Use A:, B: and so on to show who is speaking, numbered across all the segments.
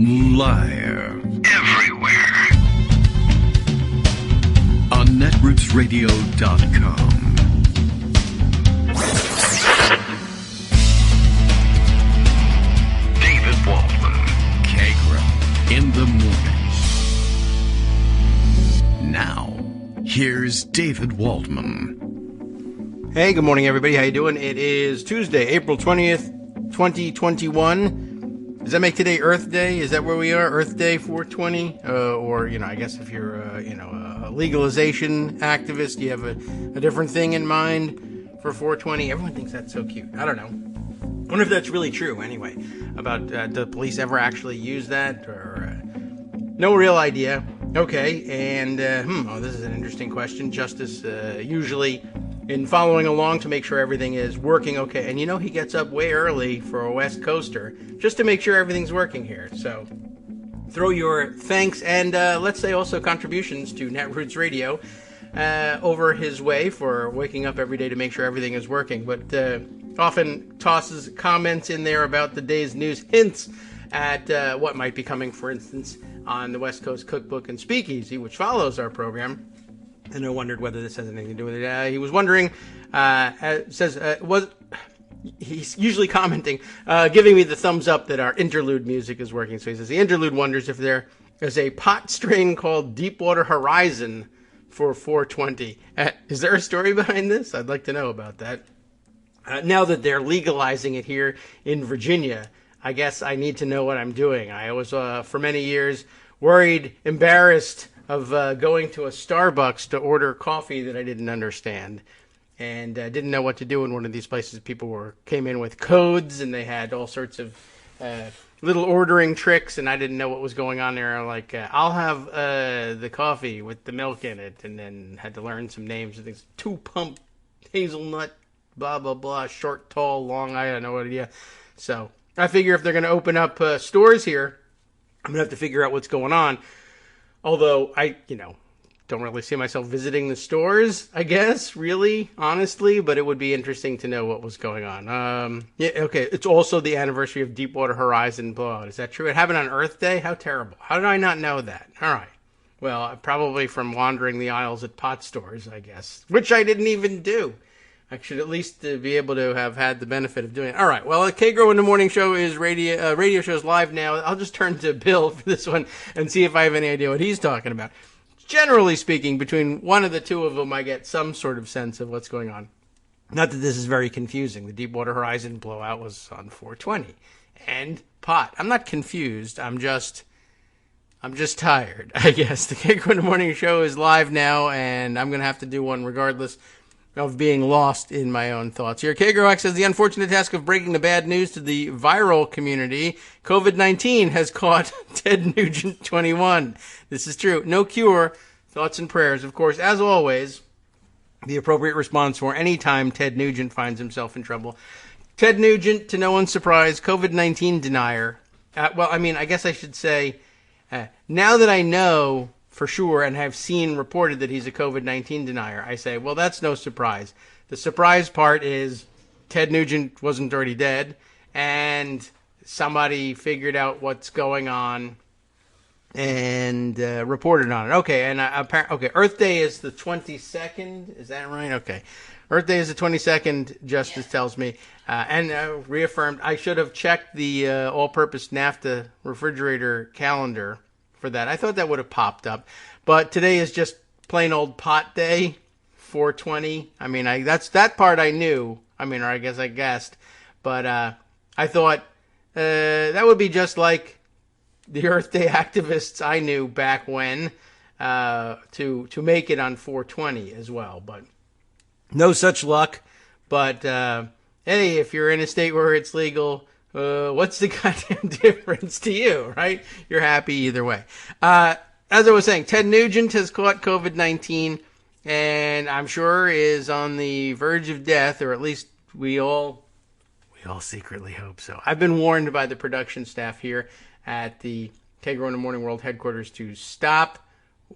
A: Liar. Everywhere. On netrootsradio.com. David Waldman. Kagro. In the morning. Now, here's David Waldman.
B: Hey, good morning, everybody. How you doing? It is Tuesday, April 20th, 2021. Does that make today Earth Day? Is that where we are? Earth Day 420? Or, I guess if you're, a legalization activist, you have a different thing in mind for 420. Everyone thinks that's so cute. I don't know. I wonder if that's really true, anyway, about do the police ever actually use that? Or no real idea. Okay, and, this is an interesting question. Justice usually in following along to make sure everything is working okay. And he gets up way early for a West Coaster just to make sure everything's working here. So throw your thanks and let's say also contributions to Netroots Radio over his way for waking up every day to make sure everything is working. But often tosses comments in there about the day's news, hints at what might be coming, for instance, on the West Coast Cookbook and Speakeasy, which follows our program. And I wondered whether this has anything to do with it. He was wondering, he's usually commenting, giving me the thumbs up that our interlude music is working. So he says, the interlude wonders if there is a pot strain called Deepwater Horizon for 420. Is there a story behind this? I'd like to know about that. Now that they're legalizing it here in Virginia, I guess I need to know what I'm doing. I was, for many years, worried, embarrassed of going to a Starbucks to order coffee that I didn't understand, and didn't know what to do in one of these places. People came in with codes, and they had all sorts of little ordering tricks, and I didn't know what was going on there. Like, I'll have the coffee with the milk in it, and then had to learn some names and things. 2-pump, hazelnut, blah, blah, blah, short, tall, long, I have no idea. So I figure if they're going to open up stores here, I'm going to have to figure out what's going on. Although I, don't really see myself visiting the stores, I guess, really, honestly, but it would be interesting to know what was going on. Okay, it's also the anniversary of Deepwater Horizon blowout. Is that true? It happened on Earth Day? How terrible. How did I not know that? All right. Well, probably from wandering the aisles at pot stores, I guess, which I didn't even do. I should at least be able to have had the benefit of doing it. All right. Well, Kagro in the Morning Show is radio show's live now. I'll just turn to Bill for this one and see if I have any idea what he's talking about. Generally speaking, between one of the two of them, I get some sort of sense of what's going on. Not that this is very confusing. The Deepwater Horizon blowout was on 420 and pot. I'm not confused. I'm just tired, I guess. The Kagro in the Morning Show is live now, and I'm going to have to do one regardless of being lost in my own thoughts here. Kagro says the unfortunate task of breaking the bad news to the viral community. COVID-19 has caught Ted Nugent 21. This is true. No cure. Thoughts and prayers, of course, as always, the appropriate response for any time Ted Nugent finds himself in trouble. Ted Nugent, to no one's surprise, COVID-19 denier. I guess I should say, now that I know for sure, and have seen reported that he's a COVID-19 denier, I say, well, that's no surprise. The surprise part is Ted Nugent wasn't already dead, and somebody figured out what's going on and reported on it. Okay, and Earth Day is the 22nd. Is that right? Okay. Earth Day is the 22nd, Justice tells me, and reaffirmed. I should have checked the all-purpose NAFTA refrigerator calendar for that. I thought that would have popped up, but today is just plain old pot day, 420. That part I knew. Or I guess I guessed, but I thought that would be just like the Earth Day activists I knew back when to make it on 420 as well, but no such luck. But hey, if you're in a state where it's legal, what's the goddamn difference to you, right? You're happy either way. As I was saying, Ted Nugent has caught COVID-19, and I'm sure is on the verge of death, or at least we all secretly hope so. I've been warned by the production staff here at the Kagro in the Morning World headquarters to stop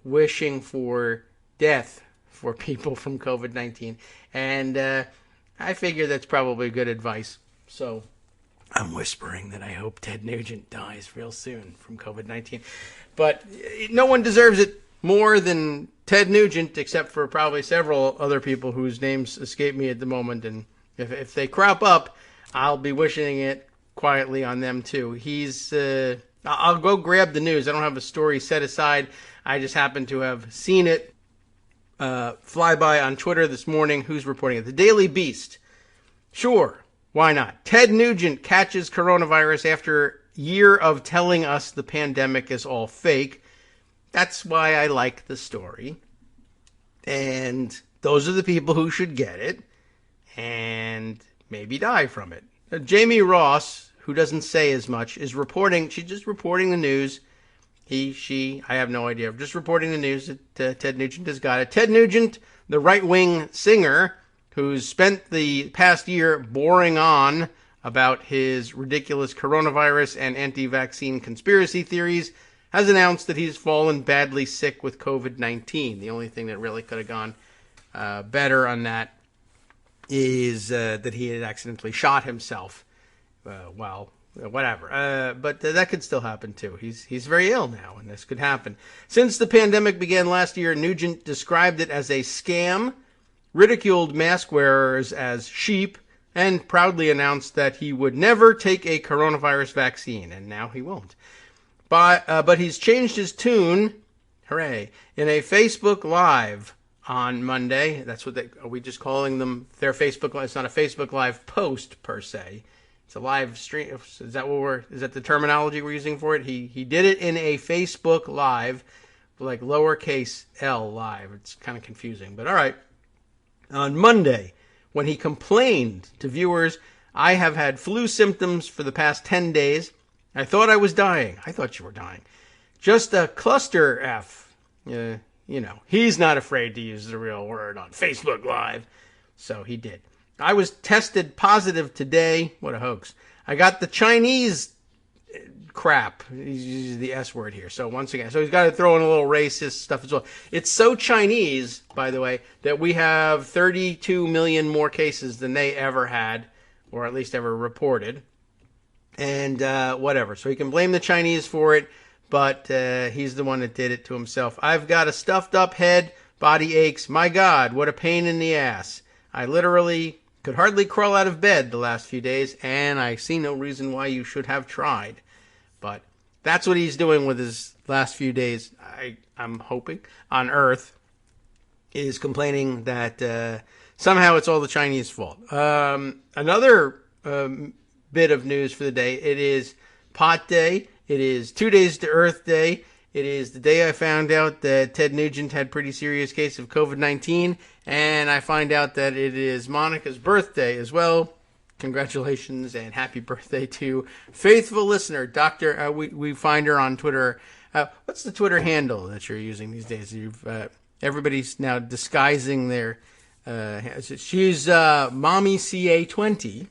B: wishing for death for people from COVID-19, and I figure that's probably good advice. So I'm whispering that I hope Ted Nugent dies real soon from COVID-19. But no one deserves it more than Ted Nugent, except for probably several other people whose names escape me at the moment. And if they crop up, I'll be wishing it quietly on them too. I'll go grab the news. I don't have a story set aside. I just happen to have seen it fly by on Twitter this morning. Who's reporting it? The Daily Beast. Sure, why not? Ted Nugent catches coronavirus after year of telling us the pandemic is all fake. That's why I like the story. And those are the people who should get it and maybe die from it. Jamie Ross, who doesn't say as much, is reporting. She's just reporting the news. She, I have no idea. I'm just reporting the news that Ted Nugent has got it. Ted Nugent, the right-wing singer, who's spent the past year boring on about his ridiculous coronavirus and anti-vaccine conspiracy theories, has announced that he's fallen badly sick with COVID-19. The only thing that really could have gone better on that is that he had accidentally shot himself. Whatever. But that could still happen too. He's very ill now, and this could happen. Since the pandemic began last year, Nugent described it as a scam, ridiculed mask wearers as sheep, and proudly announced that he would never take a coronavirus vaccine, and now he won't. But he's changed his tune, hooray, in a Facebook Live on Monday. That's what are we just calling them their Facebook Live? It's not a Facebook Live post per se. It's a live stream. Is that the terminology we're using for it? He did it in a Facebook Live, like lowercase L Live. It's kind of confusing, but all right. On Monday, when he complained to viewers, I have had flu symptoms for the past 10 days. I thought I was dying. I thought you were dying. Just a cluster F. He's not afraid to use the real word on Facebook Live. So he did. I was tested positive today. What a hoax. I got the Chinese crap. He's using the S word here. So once again, he's got to throw in a little racist stuff as well. It's so Chinese, by the way, that we have 32 million more cases than they ever had, or at least ever reported. And whatever. So he can blame the Chinese for it, but he's the one that did it to himself. I've got a stuffed up head, body aches. My God, what a pain in the ass. I literally could hardly crawl out of bed the last few days, and I see no reason why you should have tried. But that's what he's doing with his last few days, I'm hoping, on Earth, is complaining that somehow it's all the Chinese fault. Another bit of news for the day. It is Pot Day. It is 2 days to Earth Day. It is the day I found out that Ted Nugent had pretty serious case of COVID-19, and I find out that it is Monica's birthday as well. Congratulations and happy birthday to faithful listener, Dr. We find her on Twitter. What's the Twitter handle that you're using these days? Everybody's now disguising their. She's Mommy CA20.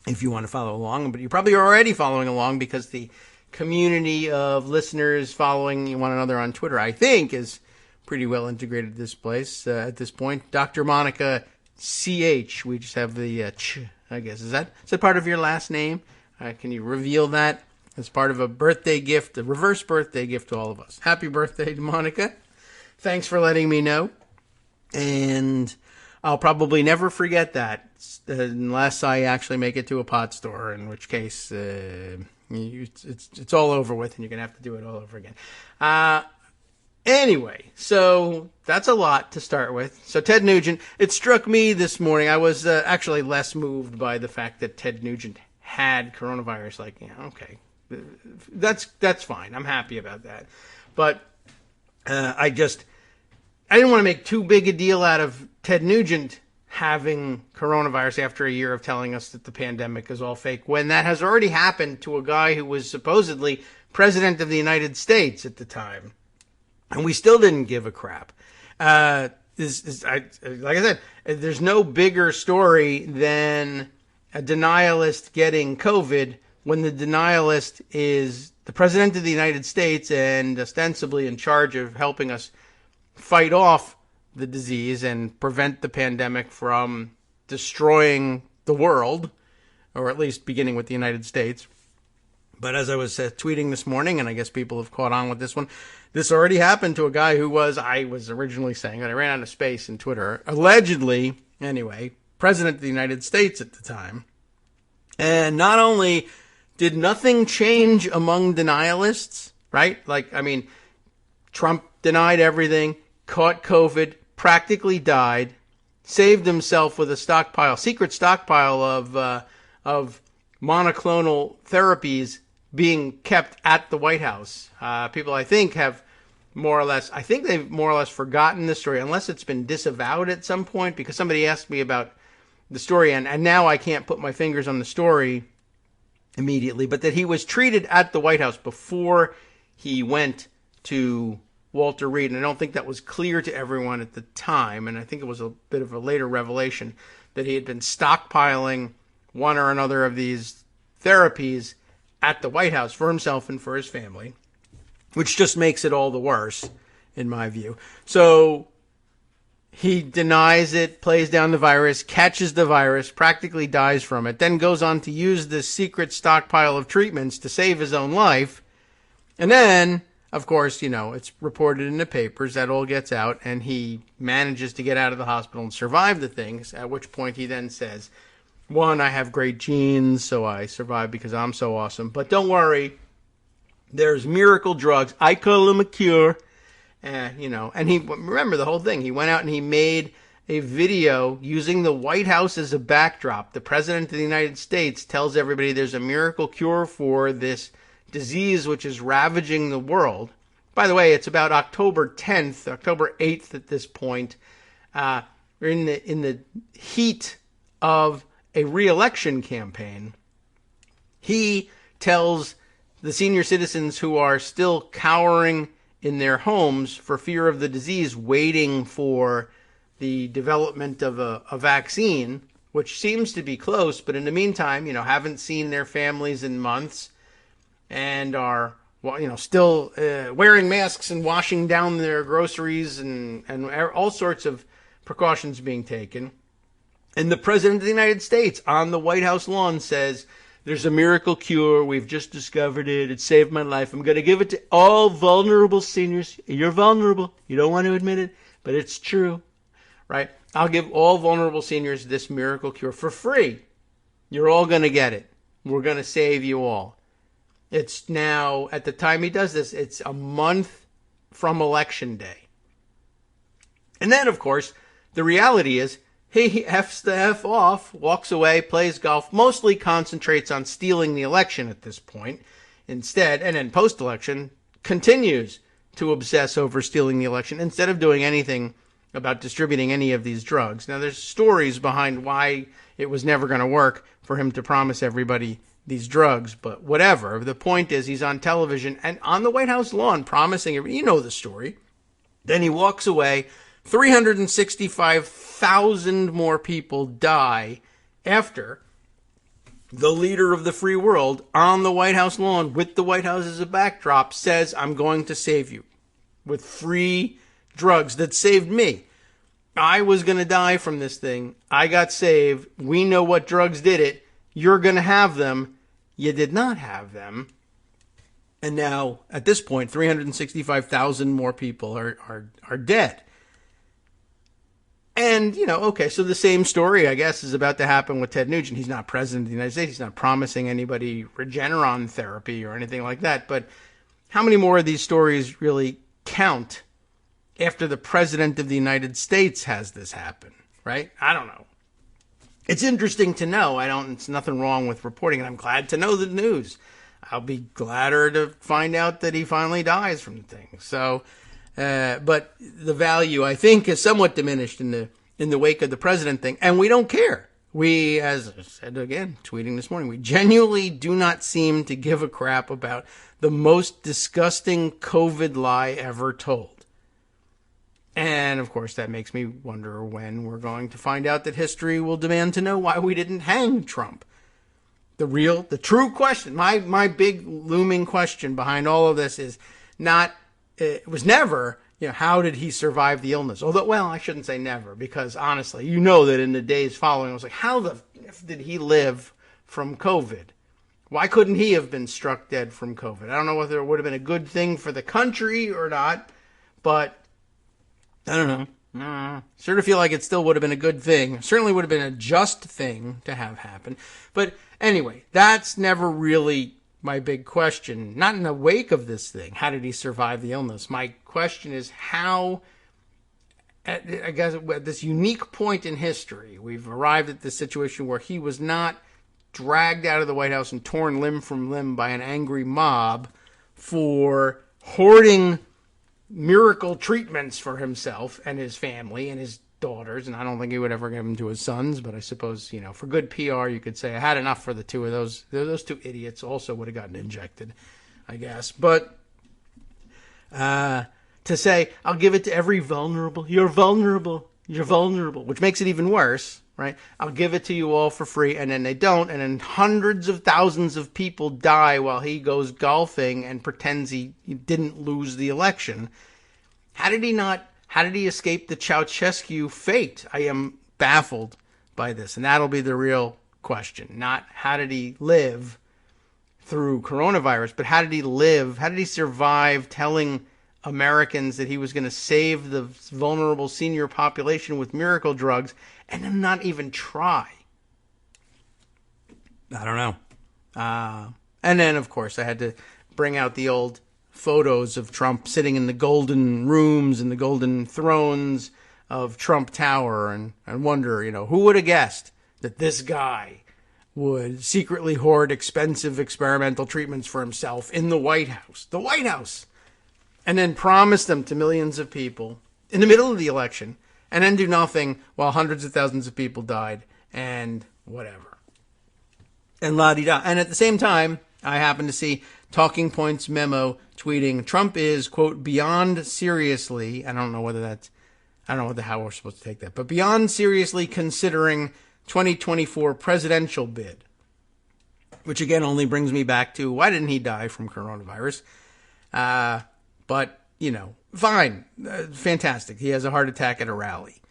B: If you want to follow along, but you're probably already following along because the community of listeners following one another on Twitter, I think, is pretty well integrated at this point. Dr. Monica CH. We just have the ch, I guess. Is that part of your last name? Can you reveal that as part of a birthday gift, a reverse birthday gift to all of us? Happy birthday to Monica. Thanks for letting me know. And I'll probably never forget that unless I actually make it to a pot store, in which case it's all over with and you're going to have to do it all over again. Anyway, so that's a lot to start with. So Ted Nugent, it struck me this morning, I was actually less moved by the fact that Ted Nugent had coronavirus. Like, okay, that's fine. I'm happy about that. But I didn't want to make too big a deal out of Ted Nugent having coronavirus after a year of telling us that the pandemic is all fake, when that has already happened to a guy who was supposedly president of the United States at the time. And we still didn't give a crap. Like I said, there's no bigger story than a denialist getting COVID when the denialist is the president of the United States and ostensibly in charge of helping us fight off the disease and prevent the pandemic from destroying the world. or at least beginning with the United States. But as I was tweeting this morning, and I guess people have caught on with this one, this already happened to a guy who I was originally saying that I ran out of space in Twitter, allegedly, anyway, president of the United States at the time. And not only did nothing change among denialists, right? Like, I mean, Trump denied everything, caught COVID, practically died, saved himself with a secret stockpile of monoclonal therapies being kept at the White House. People, I think, they've more or less forgotten the story, unless it's been disavowed at some point, because somebody asked me about the story, and now I can't put my fingers on the story immediately, but that he was treated at the White House before he went to Walter Reed, and I don't think that was clear to everyone at the time, and I think it was a bit of a later revelation that he had been stockpiling one or another of these therapies at the White House for himself and for his family, which just makes it all the worse, in my view. So he denies it, plays down the virus, catches the virus, practically dies from it, then goes on to use this secret stockpile of treatments to save his own life. And then, of course, it's reported in the papers, that all gets out, and he manages to get out of the hospital and survive the things, at which point he then says, one, I have great genes, so I survived because I'm so awesome. But don't worry, there's miracle drugs. I call them a cure. And he, remember the whole thing. He went out and he made a video using the White House as a backdrop. The President of the United States tells everybody there's a miracle cure for this disease which is ravaging the world. By the way, it's about October 10th, October 8th at this point. We're in the heat of a re-election campaign. He tells the senior citizens who are still cowering in their homes for fear of the disease, waiting for the development of a vaccine, which seems to be close, but in the meantime, haven't seen their families in months and are, still wearing masks and washing down their groceries and all sorts of precautions being taken. And the President of the United States on the White House lawn says, there's a miracle cure. We've just discovered it. It saved my life. I'm going to give it to all vulnerable seniors. You're vulnerable. You don't want to admit it, but it's true, right? I'll give all vulnerable seniors this miracle cure for free. You're all going to get it. We're going to save you all. It's now, at the time he does this, it's a month from Election Day. And then, of course, the reality is, he F's the F off, walks away, plays golf, mostly concentrates on stealing the election at this point instead, and then post-election continues to obsess over stealing the election instead of doing anything about distributing any of these drugs. Now, there's stories behind why it was never going to work for him to promise everybody these drugs, but whatever. The point is, he's on television and on the White House lawn promising everybody, the story. Then he walks away. 365,000 more people die after the leader of the free world on the White House lawn with the White House as a backdrop says, I'm going to save you with free drugs that saved me. I was going to die from this thing. I got saved. We know what drugs did it. You're going to have them. You did not have them. And now, at this point, 365,000 more people are dead. And, okay, so the same story, I guess, is about to happen with Ted Nugent. He's not president of the United States. He's not promising anybody Regeneron therapy or anything like that. But how many more of these stories really count after the president of the United States has this happen, right? I don't know. It's interesting to know. It's nothing wrong with reporting, and I'm glad to know the news. I'll be gladder to find out that he finally dies from the thing. So, but the value, I think, is somewhat diminished in the wake of the president thing, and we don't care. We, as I said again, tweeting this morning, we genuinely do not seem to give a crap about the most disgusting COVID lie ever told. And, of course, that makes me wonder when we're going to find out that history will demand to know why we didn't hang Trump. The true question, my big looming question behind all of this is not, it was never, how did he survive the illness? Although, well, I shouldn't say never, because honestly, that in the days following, I was like, how the F did he live from COVID. Why couldn't he have been struck dead from COVID? I don't know whether it would have been a good thing for the country or not, but I don't know. Sort of feel like it still would have been a good thing. Certainly would have been a just thing to have happen. But anyway, that's never really my big question. Not in the wake of this thing. How did he survive the illness? My question is how, I guess, at this unique point in history, we've arrived at this situation where he was not dragged out of the White House and torn limb from limb by an angry mob for hoarding miracle treatments for himself and his family and his daughters, and I don't think he would ever give them to his sons, but I suppose, for good PR, you could say I had enough for the two of those. Those two idiots also would have gotten injected, I guess. But to say, I'll give it to every vulnerable, you're vulnerable, which makes it even worse, right? I'll give it to you all for free, and then they don't, and then hundreds of thousands of people die while he goes golfing and pretends he didn't lose the election. How did he escape the Ceausescu fate? I am baffled by this, and that'll be the real question. Not how did he live through coronavirus, but how did he live? How did he survive telling Americans that he was going to save the vulnerable senior population with miracle drugs and then not even try? I don't know. And then, of course, I had to bring out the old photos of Trump sitting in the golden rooms and the golden thrones of Trump Tower and wonder, who would have guessed that this guy would secretly hoard expensive experimental treatments for himself in the White House. The White House! And then promise them to millions of people in the middle of the election, and then do nothing while hundreds of thousands of people died, and whatever. And la-di-da. And at the same time, I happened to see Talking Points memo tweeting, Trump is, quote, beyond seriously, I don't know how we're supposed to take that, but beyond seriously considering 2024 presidential bid. Which again only brings me back to, why didn't he die from coronavirus? But, fine. Fantastic. He has a heart attack at a rally.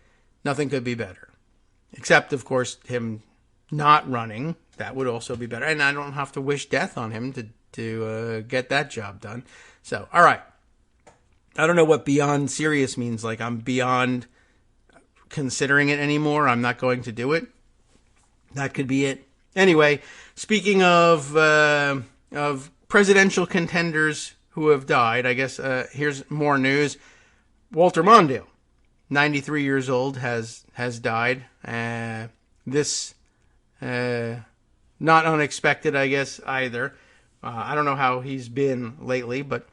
B: Nothing could be better. Except, of course, him not running. That would also be better. And I don't have to wish death on him to get that job done. So, all right. I don't know what beyond serious means. Like, I'm beyond considering it anymore. I'm not going to do it. That could be it. Anyway, speaking of presidential contenders who have died, I guess here's more news. Walter Mondale, 93 years old, has died. This not unexpected, I guess, either. I don't know how he's been lately, but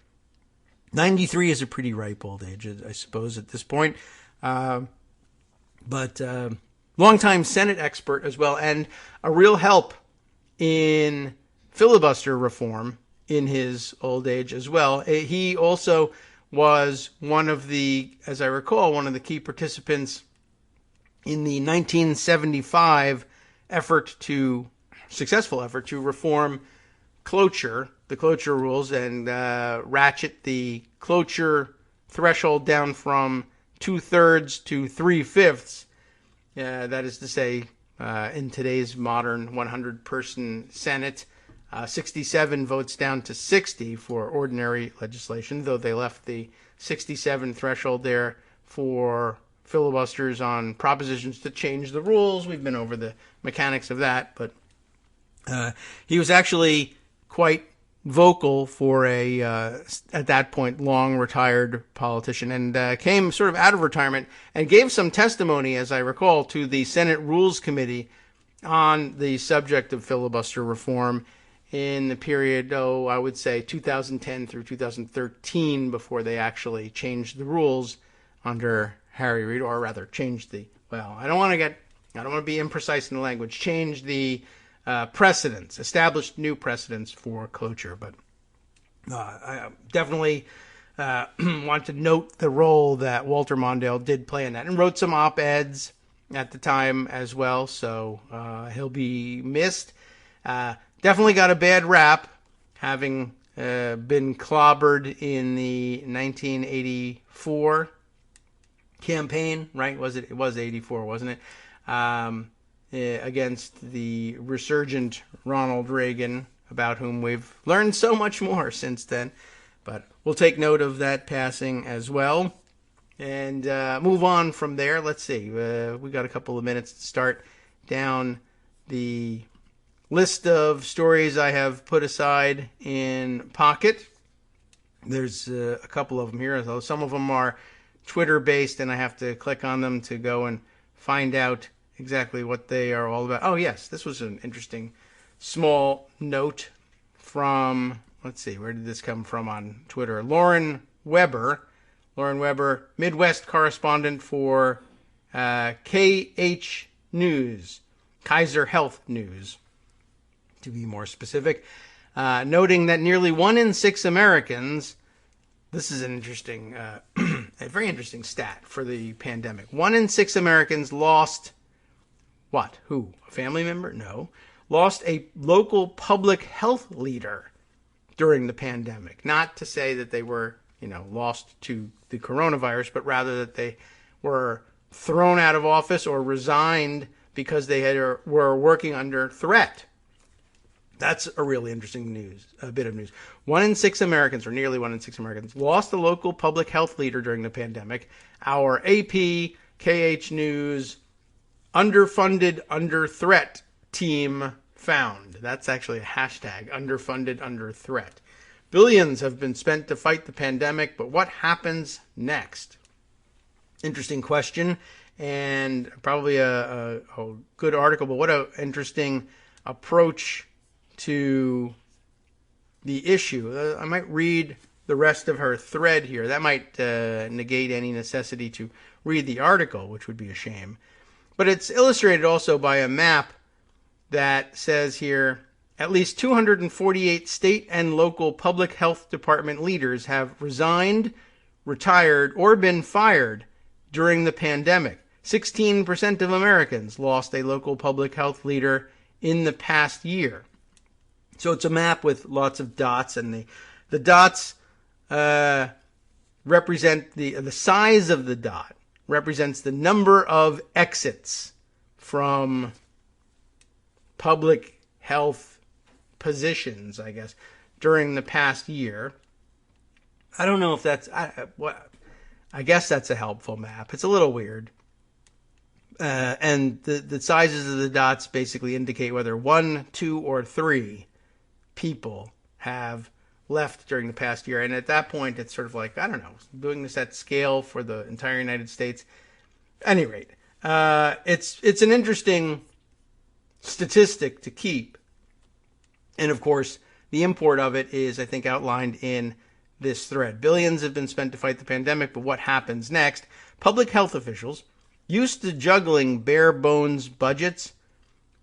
B: 93 is a pretty ripe old age, I suppose, at this point. But longtime Senate expert as well, and a real help in filibuster reform in his old age as well. He also was one of the, as I recall, one of the key participants in the 1975 successful effort to reform the cloture rules, and ratchet the cloture threshold down from 2/3 to 3/5. That is to say, in today's modern 100-person Senate, 67 votes down to 60 for ordinary legislation, though they left the 67 threshold there for filibusters on propositions to change the rules. We've been over the mechanics of that, but he was actually quite vocal for a, at that point, long retired politician, and came sort of out of retirement and gave some testimony, as I recall, to the Senate Rules Committee on the subject of filibuster reform in the period, I would say 2010 through 2013, before they actually changed the rules under Harry Reid, or rather changed I don't want to be imprecise in the language, changed the precedents, established new precedents for cloture. But I definitely want to note the role that Walter Mondale did play in that, and wrote some op-eds at the time as well, so he'll be missed. Definitely got a bad rap, having been clobbered in the 1984 campaign, right? It was 84, wasn't it? against the resurgent Ronald Reagan, about whom we've learned so much more since then. But we'll take note of that passing as well and move on from there. Let's see. We got a couple of minutes to start down the list of stories I have put aside in Pocket. There's a couple of them here, although some of them are Twitter-based, and I have to click on them to go and find out exactly what they are all about. Oh, yes, this was an interesting small note from, let's see, where did this come from on Twitter? Lauren Weber, Midwest correspondent for KH News, Kaiser Health News, to be more specific, noting that nearly 1 in 6 Americans, this is an interesting, a very interesting stat for the pandemic. 1 in 6 Americans lost, what? Who? A family member? No. Lost a local public health leader during the pandemic. Not to say that they were, lost to the coronavirus, but rather that they were thrown out of office or resigned because they were working under threat. That's a really interesting bit of news. 1 in 6 Americans, or nearly 1 in 6 Americans, lost a local public health leader during the pandemic. Our AP, KH News, underfunded, under threat team found. That's actually a hashtag, underfunded, under threat. Billions have been spent to fight the pandemic, but what happens next? Interesting question, and probably a good article, but what an interesting approach to the issue. I might read the rest of her thread here. That might negate any necessity to read the article, which would be a shame. But it's illustrated also by a map that says here, at least 248 state and local public health department leaders have resigned, retired, or been fired during the pandemic. 16% of Americans lost a local public health leader in the past year. So it's a map with lots of dots, and the dots represent the size of the dot represents the number of exits from public health positions, I guess, during the past year. I don't know if that's I guess that's a helpful map. It's a little weird. And the sizes of the dots basically indicate whether 1, 2, or 3 people have left during the past year. And at that point, it's sort of like, I don't know, doing this at scale for the entire United States. At any rate, it's an interesting statistic to keep. And of course, the import of it is, I think, outlined in this thread. Billions have been spent to fight the pandemic, but what happens next? Public health officials, used to juggling bare bones budgets,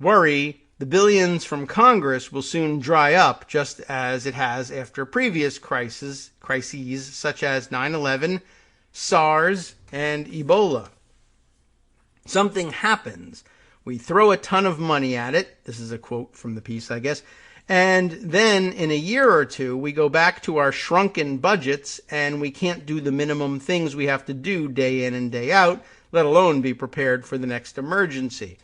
B: worry the billions from Congress will soon dry up, just as it has after previous crises such as 9/11, SARS, and Ebola. Something happens. We throw a ton of money at it. This is a quote from the piece, I guess. And then in a year or two, we go back to our shrunken budgets and we can't do the minimum things we have to do day in and day out, let alone be prepared for the next emergency.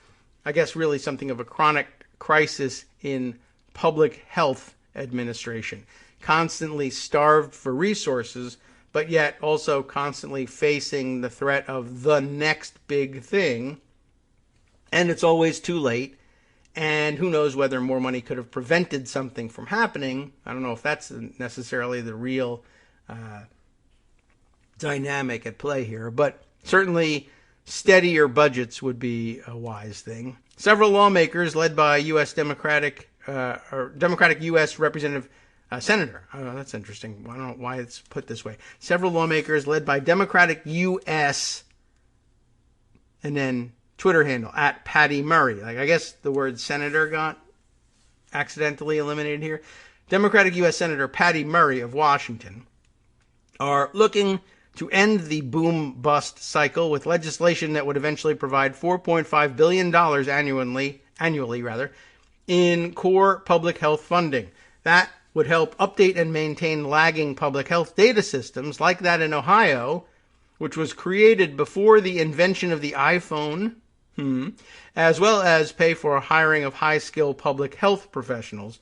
B: I guess really something of a chronic crisis in public health administration. Constantly starved for resources, but yet also constantly facing the threat of the next big thing. And it's always too late. And who knows whether more money could have prevented something from happening. I don't know if that's necessarily the real dynamic at play here. But certainly steadier budgets would be a wise thing. Several lawmakers led by Democratic U.S. Representative Senator. Oh, that's interesting. I don't know why it's put this way. Several lawmakers led by Democratic U.S. and then Twitter handle at Patty Murray. I guess the word senator got accidentally eliminated here. Democratic U.S. Senator Patty Murray of Washington are looking to end the boom-bust cycle with legislation that would eventually provide $4.5 billion annually in core public health funding. That would help update and maintain lagging public health data systems like that in Ohio, which was created before the invention of the iPhone as well as pay for hiring of high-skilled public health professionals.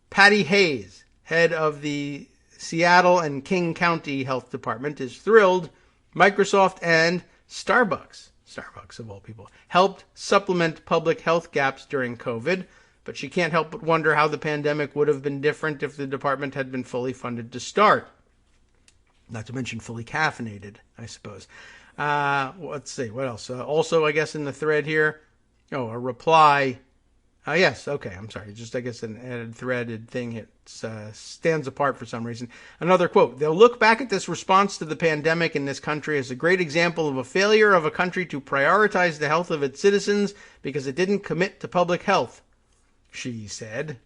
B: Patty Hayes, head of the Seattle and King County Health Department, is thrilled Microsoft and Starbucks of all people, helped supplement public health gaps during COVID, but she can't help but wonder how the pandemic would have been different if the department had been fully funded to start. Not to mention fully caffeinated, I suppose. Let's see, what else? Also, I guess in the thread here, a reply. Yes, okay, I'm sorry. Just, I guess, an added threaded thing. It stands apart for some reason. Another quote. They'll look back at this response to the pandemic in this country as a great example of a failure of a country to prioritize the health of its citizens because it didn't commit to public health, she said.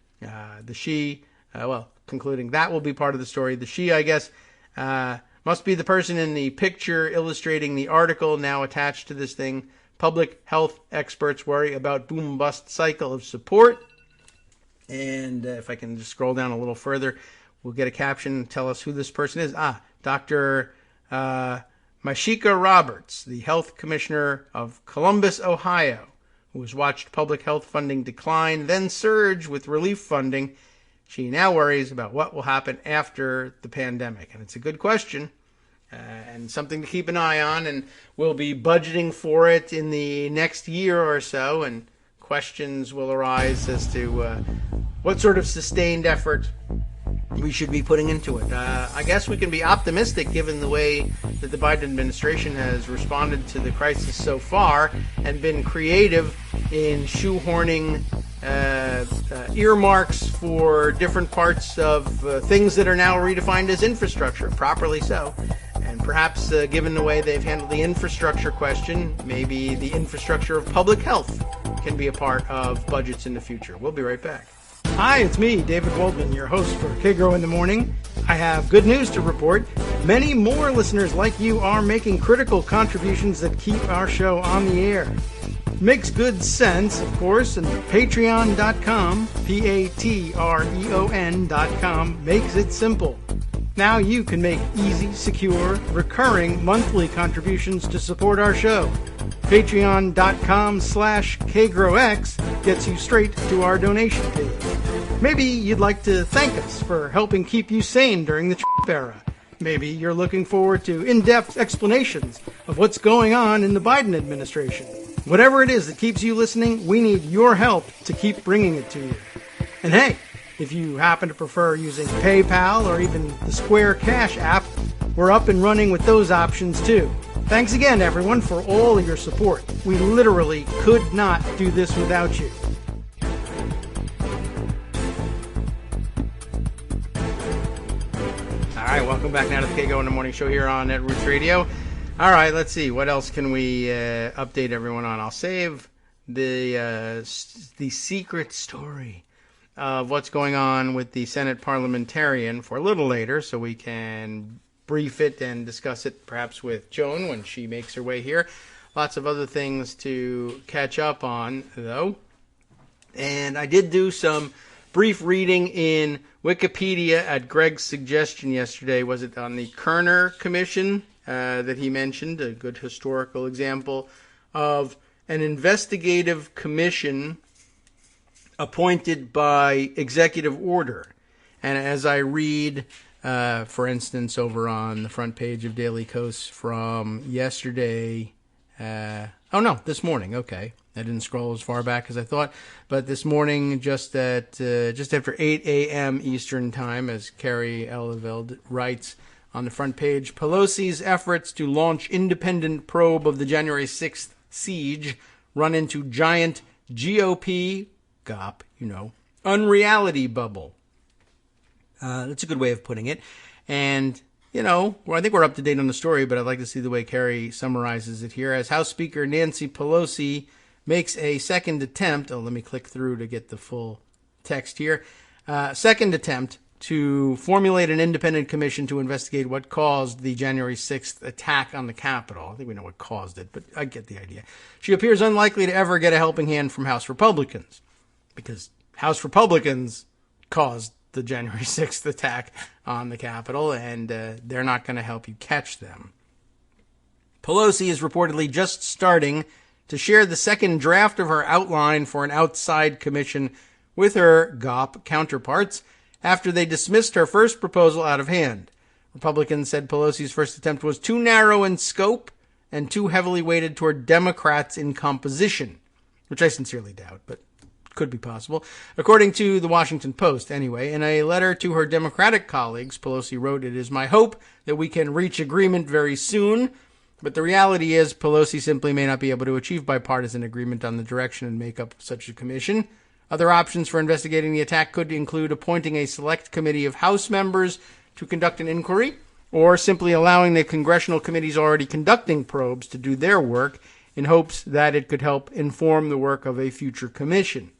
B: Concluding that will be part of the story. The she, I guess, must be the person in the picture illustrating the article now attached to this thing. Public health experts worry about boom-bust cycle of support. And if I can just scroll down a little further, we'll get a caption and tell us who this person is. Dr. Mashika Roberts, the health commissioner of Columbus, Ohio, who has watched public health funding decline, then surge with relief funding. She now worries about what will happen after the pandemic. And it's a good question. And something to keep an eye on, and we'll be budgeting for it in the next year or so, and questions will arise as to what sort of sustained effort we should be putting into it. I guess we can be optimistic given the way that the Biden administration has responded to the crisis so far and been creative in shoehorning earmarks for different parts of things that are now redefined as infrastructure, properly so. And perhaps, given the way they've handled the infrastructure question, maybe the infrastructure of public health can be a part of budgets in the future. We'll be right back. Hi, it's me, David Waldman, your host for Kagro in the Morning. I have good news to report. Many more listeners like you are making critical contributions that keep our show on the air. Makes good sense, of course, and patreon.com, Patreon.com, makes it simple. Now you can make easy, secure, recurring monthly contributions to support our show. Patreon.com/KagroX gets you straight to our donation page. Maybe you'd like to thank us for helping keep you sane during the Trump era. Maybe you're looking forward to in-depth explanations of what's going on in the Biden administration. Whatever it is that keeps you listening, we need your help to keep bringing it to you. And hey, if you happen to prefer using PayPal or even the Square Cash app, we're up and running with those options too. Thanks again, everyone, for all of your support. We literally could not do this without you. All right, welcome back now to the Kagro in the Morning Show here on Net Roots Radio. All right, let's see. What else can we update everyone on? I'll save the secret story of what's going on with the Senate parliamentarian for a little later so we can brief it and discuss it perhaps with Joan when she makes her way here. Lots of other things to catch up on, though. And I did do some brief reading in Wikipedia at Greg's suggestion yesterday. Was it on the Kerner Commission that he mentioned, a good historical example of an investigative commission appointed by executive order. And as I read, for instance, over on the front page of Daily Kos from yesterday, this morning, okay. I didn't scroll as far back as I thought, but this morning, just after 8 a.m. Eastern Time, as Carrie Eleveld writes on the front page, Pelosi's efforts to launch independent probe of the January 6th siege run into giant GOP, GOP, unreality bubble. That's a good way of putting it. And, I think we're up to date on the story, but I'd like to see the way Carrie summarizes it here. As House Speaker Nancy Pelosi makes a second attempt, let me click through to get the full text here, second attempt to formulate an independent commission to investigate what caused the January 6th attack on the Capitol. I think we know what caused it, but I get the idea. She appears unlikely to ever get a helping hand from House Republicans, because House Republicans caused the January 6th attack on the Capitol, and they're not going to help you catch them. Pelosi is reportedly just starting to share the second draft of her outline for an outside commission with her GOP counterparts after they dismissed her first proposal out of hand. Republicans said Pelosi's first attempt was too narrow in scope and too heavily weighted toward Democrats in composition, which I sincerely doubt, but could be possible. According to the Washington Post, anyway, in a letter to her Democratic colleagues, Pelosi wrote, "It is my hope that we can reach agreement very soon, but the reality is Pelosi simply may not be able to achieve bipartisan agreement on the direction and makeup of such a commission. Other options for investigating the attack could include appointing a select committee of House members to conduct an inquiry, or simply allowing the congressional committees already conducting probes to do their work in hopes that it could help inform the work of a future commission."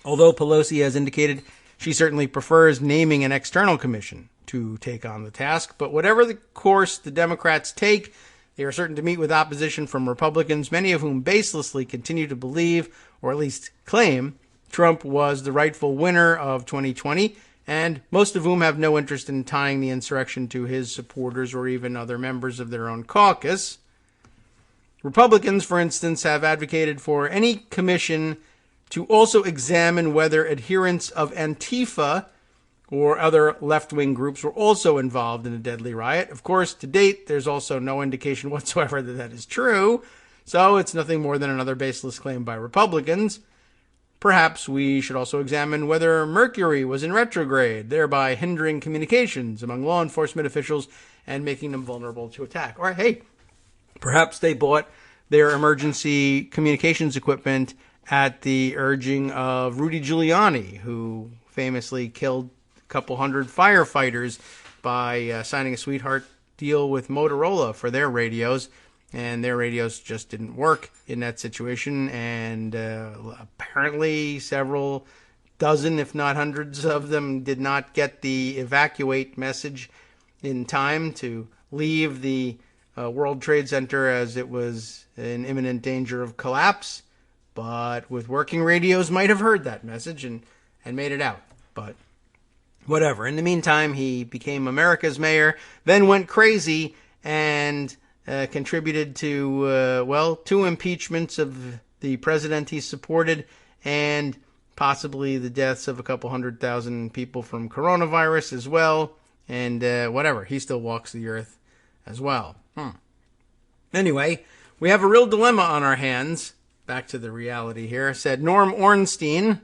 B: Although Pelosi has indicated she certainly prefers naming an external commission to take on the task, but whatever the course the Democrats take, they are certain to meet with opposition from Republicans, many of whom baselessly continue to believe, or at least claim, Trump was the rightful winner of 2020, and most of whom have no interest in tying the insurrection to his supporters or even other members of their own caucus. Republicans, for instance, have advocated for any commission to also examine whether adherents of Antifa or other left-wing groups were also involved in a deadly riot. Of course, to date, there's also no indication whatsoever that that is true, so it's nothing more than another baseless claim by Republicans. Perhaps we should also examine whether Mercury was in retrograde, thereby hindering communications among law enforcement officials and making them vulnerable to attack. Or, hey, perhaps they bought their emergency communications equipment at the urging of Rudy Giuliani, who famously killed a couple hundred firefighters by signing a sweetheart deal with Motorola for their radios, and their radios just didn't work in that situation, and apparently several dozen, if not hundreds of them, did not get the evacuate message in time to leave the World Trade Center as it was in imminent danger of collapse. But with working radios, might have heard that message and made it out. But whatever. In the meantime, he became America's mayor, then went crazy and contributed to, 2 impeachments of the president he supported and possibly the deaths of a couple 100,000 people from coronavirus as well. And whatever. He still walks the earth as well. Anyway, we have a real dilemma on our hands. Back to the reality here, said Norm Ornstein,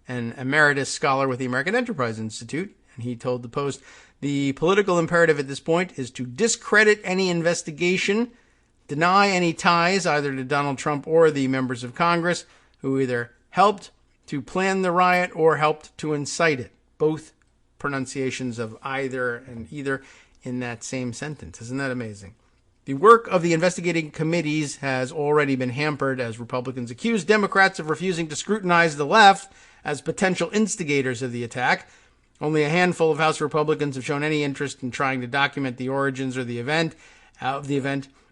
B: an emeritus scholar with the American Enterprise Institute, and he told the Post, the political imperative at this point is to discredit any investigation, deny any ties either to Donald Trump or the members of Congress who either helped to plan the riot or helped to incite it. Both pronunciations of either and either in that same sentence. Isn't that amazing? The work of the investigating committees has already been hampered as Republicans accuse Democrats of refusing to scrutinize the left as potential instigators of the attack. Only a handful of House Republicans have shown any interest in trying to document the origins of the event,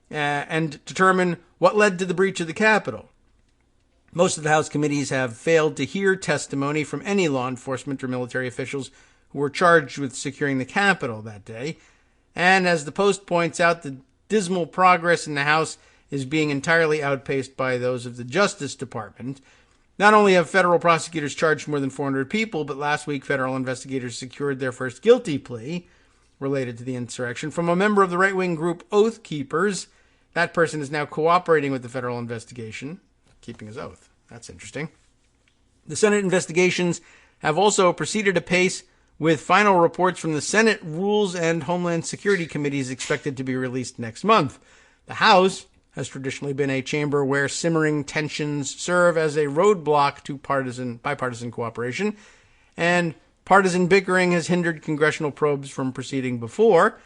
B: and determine what led to the breach of the Capitol. Most of the House committees have failed to hear testimony from any law enforcement or military officials who were charged with securing the Capitol that day. And as the Post points out, the dismal progress in the House is being entirely outpaced by those of the Justice Department. Not only have federal prosecutors charged more than 400 people, but last week federal investigators secured their first guilty plea related to the insurrection from a member of the right-wing group Oath Keepers. That person is now cooperating with the federal investigation, keeping his oath. That's interesting. The Senate investigations have also proceeded apace, with final reports from the Senate Rules and Homeland Security Committees expected to be released next month. The House has traditionally been a chamber where simmering tensions serve as a roadblock to bipartisan cooperation, and partisan bickering has hindered congressional probes from proceeding before.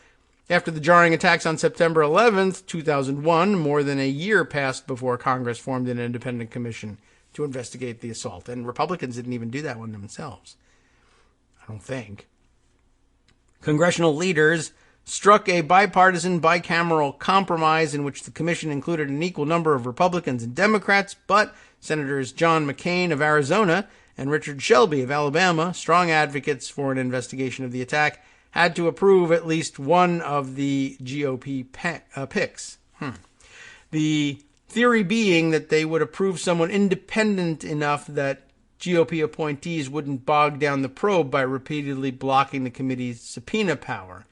B: After the jarring attacks on September 11th, 2001, more than a year passed before Congress formed an independent commission to investigate the assault, and Republicans didn't even do that one themselves. I don't think. Congressional leaders struck a bipartisan, bicameral compromise in which the commission included an equal number of Republicans and Democrats, but Senators John McCain of Arizona and Richard Shelby of Alabama, strong advocates for an investigation of the attack, had to approve at least one of the GOP picks. The Theory being that they would approve someone independent enough that GOP appointees wouldn't bog down the probe by repeatedly blocking the committee's subpoena power.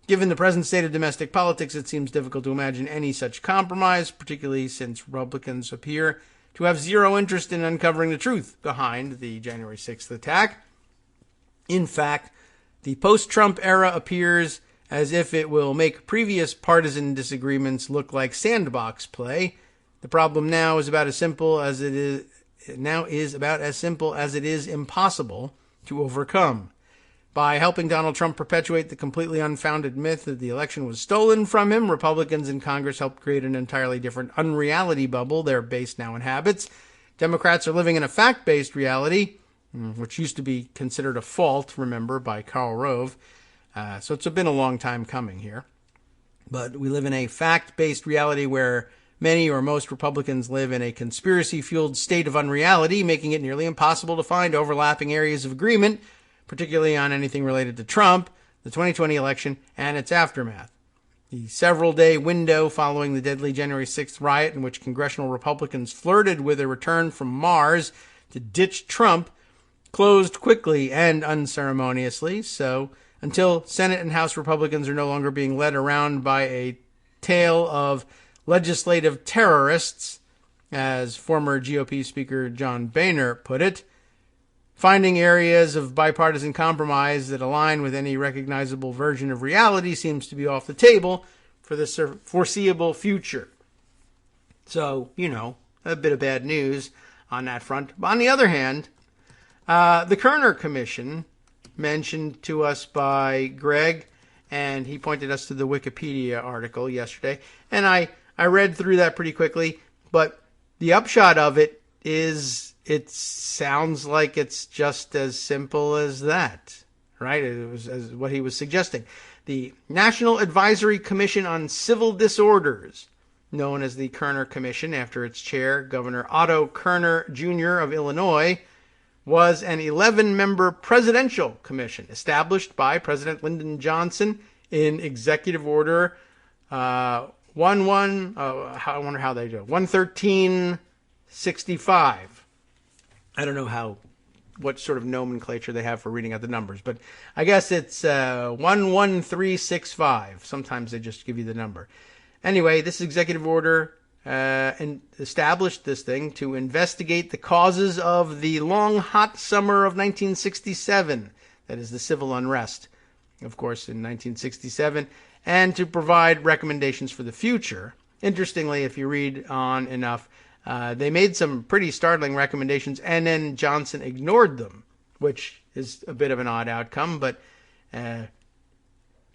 B: Given the present state of domestic politics, it seems difficult to imagine any such compromise, particularly since Republicans appear to have zero interest in uncovering the truth behind the January 6th attack. In fact, the post-Trump era appears as if it will make previous partisan disagreements look like sandbox play. The problem now is about as simple as it is impossible to overcome. By helping Donald Trump perpetuate the completely unfounded myth that the election was stolen from him, Republicans in Congress helped create an entirely different unreality bubble their base now inhabits. Democrats are living in a fact-based reality, which used to be considered a fault, remember, by Karl Rove. So it's been a long time coming here. But we live in a fact-based reality where many or most Republicans live in a conspiracy-fueled state of unreality, making it nearly impossible to find overlapping areas of agreement, particularly on anything related to Trump, the 2020 election, and its aftermath. The several-day window following the deadly January 6th riot in which congressional Republicans flirted with a return from Mars to ditch Trump closed quickly and unceremoniously. So until Senate and House Republicans are no longer being led around by a tale of legislative terrorists, as former GOP Speaker John Boehner put it, finding areas of bipartisan compromise that align with any recognizable version of reality seems to be off the table for the foreseeable future. So, a bit of bad news on that front. But on the other hand, the Kerner Commission, mentioned to us by Greg, and he pointed us to the Wikipedia article yesterday, and I read through that pretty quickly, but the upshot of it is it sounds like it's just as simple as that, right? It was as what he was suggesting. The National Advisory Commission on Civil Disorders, known as the Kerner Commission after its chair, Governor Otto Kerner Jr. of Illinois, was an 11-member presidential commission established by President Lyndon Johnson in Executive Order 11365. I don't know what sort of nomenclature they have for reading out the numbers, but I guess it's 11365. Sometimes they just give you the number. Anyway, this executive order and established this thing to investigate the causes of the long, hot summer of 1967. That is the civil unrest, of course, in 1967, and to provide recommendations for the future. Interestingly, if you read on enough, they made some pretty startling recommendations, and then Johnson ignored them, which is a bit of an odd outcome, but I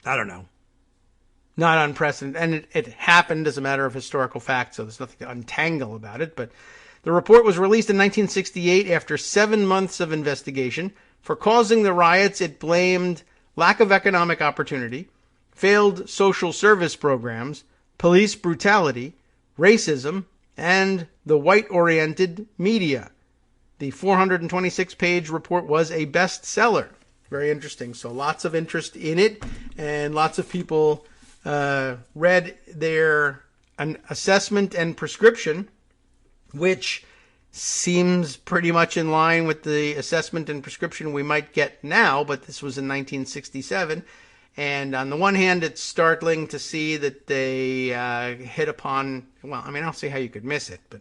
B: don't know. Not unprecedented, and it happened as a matter of historical fact, so there's nothing to untangle about it. But the report was released in 1968 after 7 months of investigation. For causing the riots, it blamed lack of economic opportunity, failed social service programs, police brutality, racism, and the white-oriented media. The 426-page report was a bestseller. Very interesting. So lots of interest in it, and lots of people read their assessment and prescription, which seems pretty much in line with the assessment and prescription we might get now, but this was in 1967. And on the one hand, it's startling to see that they hit upon, well, I don't see how you could miss it, but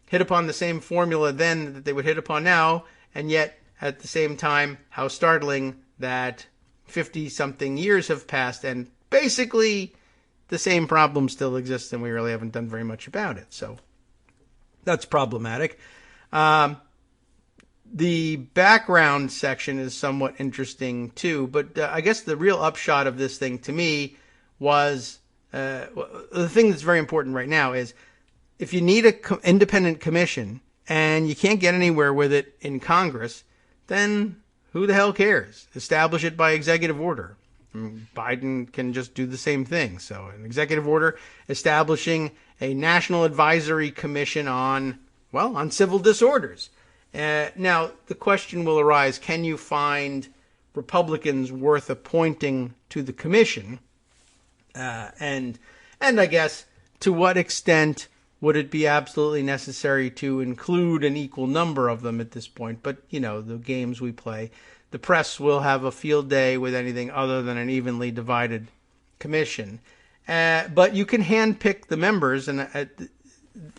B: hit upon the same formula then that they would hit upon now, and yet at the same time, how startling that 50-something years have passed and basically the same problem still exists and we really haven't done very much about it. So that's problematic. The background section is somewhat interesting too, but I guess the real upshot of this thing to me was the thing that's very important right now is if you need an independent commission and you can't get anywhere with it in Congress, then who the hell cares? Establish it by executive order. Biden can just do the same thing. So an executive order establishing a National Advisory Commission on civil disorders. Now, the question will arise, can you find Republicans worth appointing to the commission? And I guess to what extent would it be absolutely necessary to include an equal number of them at this point? But, the games we play, the press will have a field day with anything other than an evenly divided commission. But you can handpick the members, and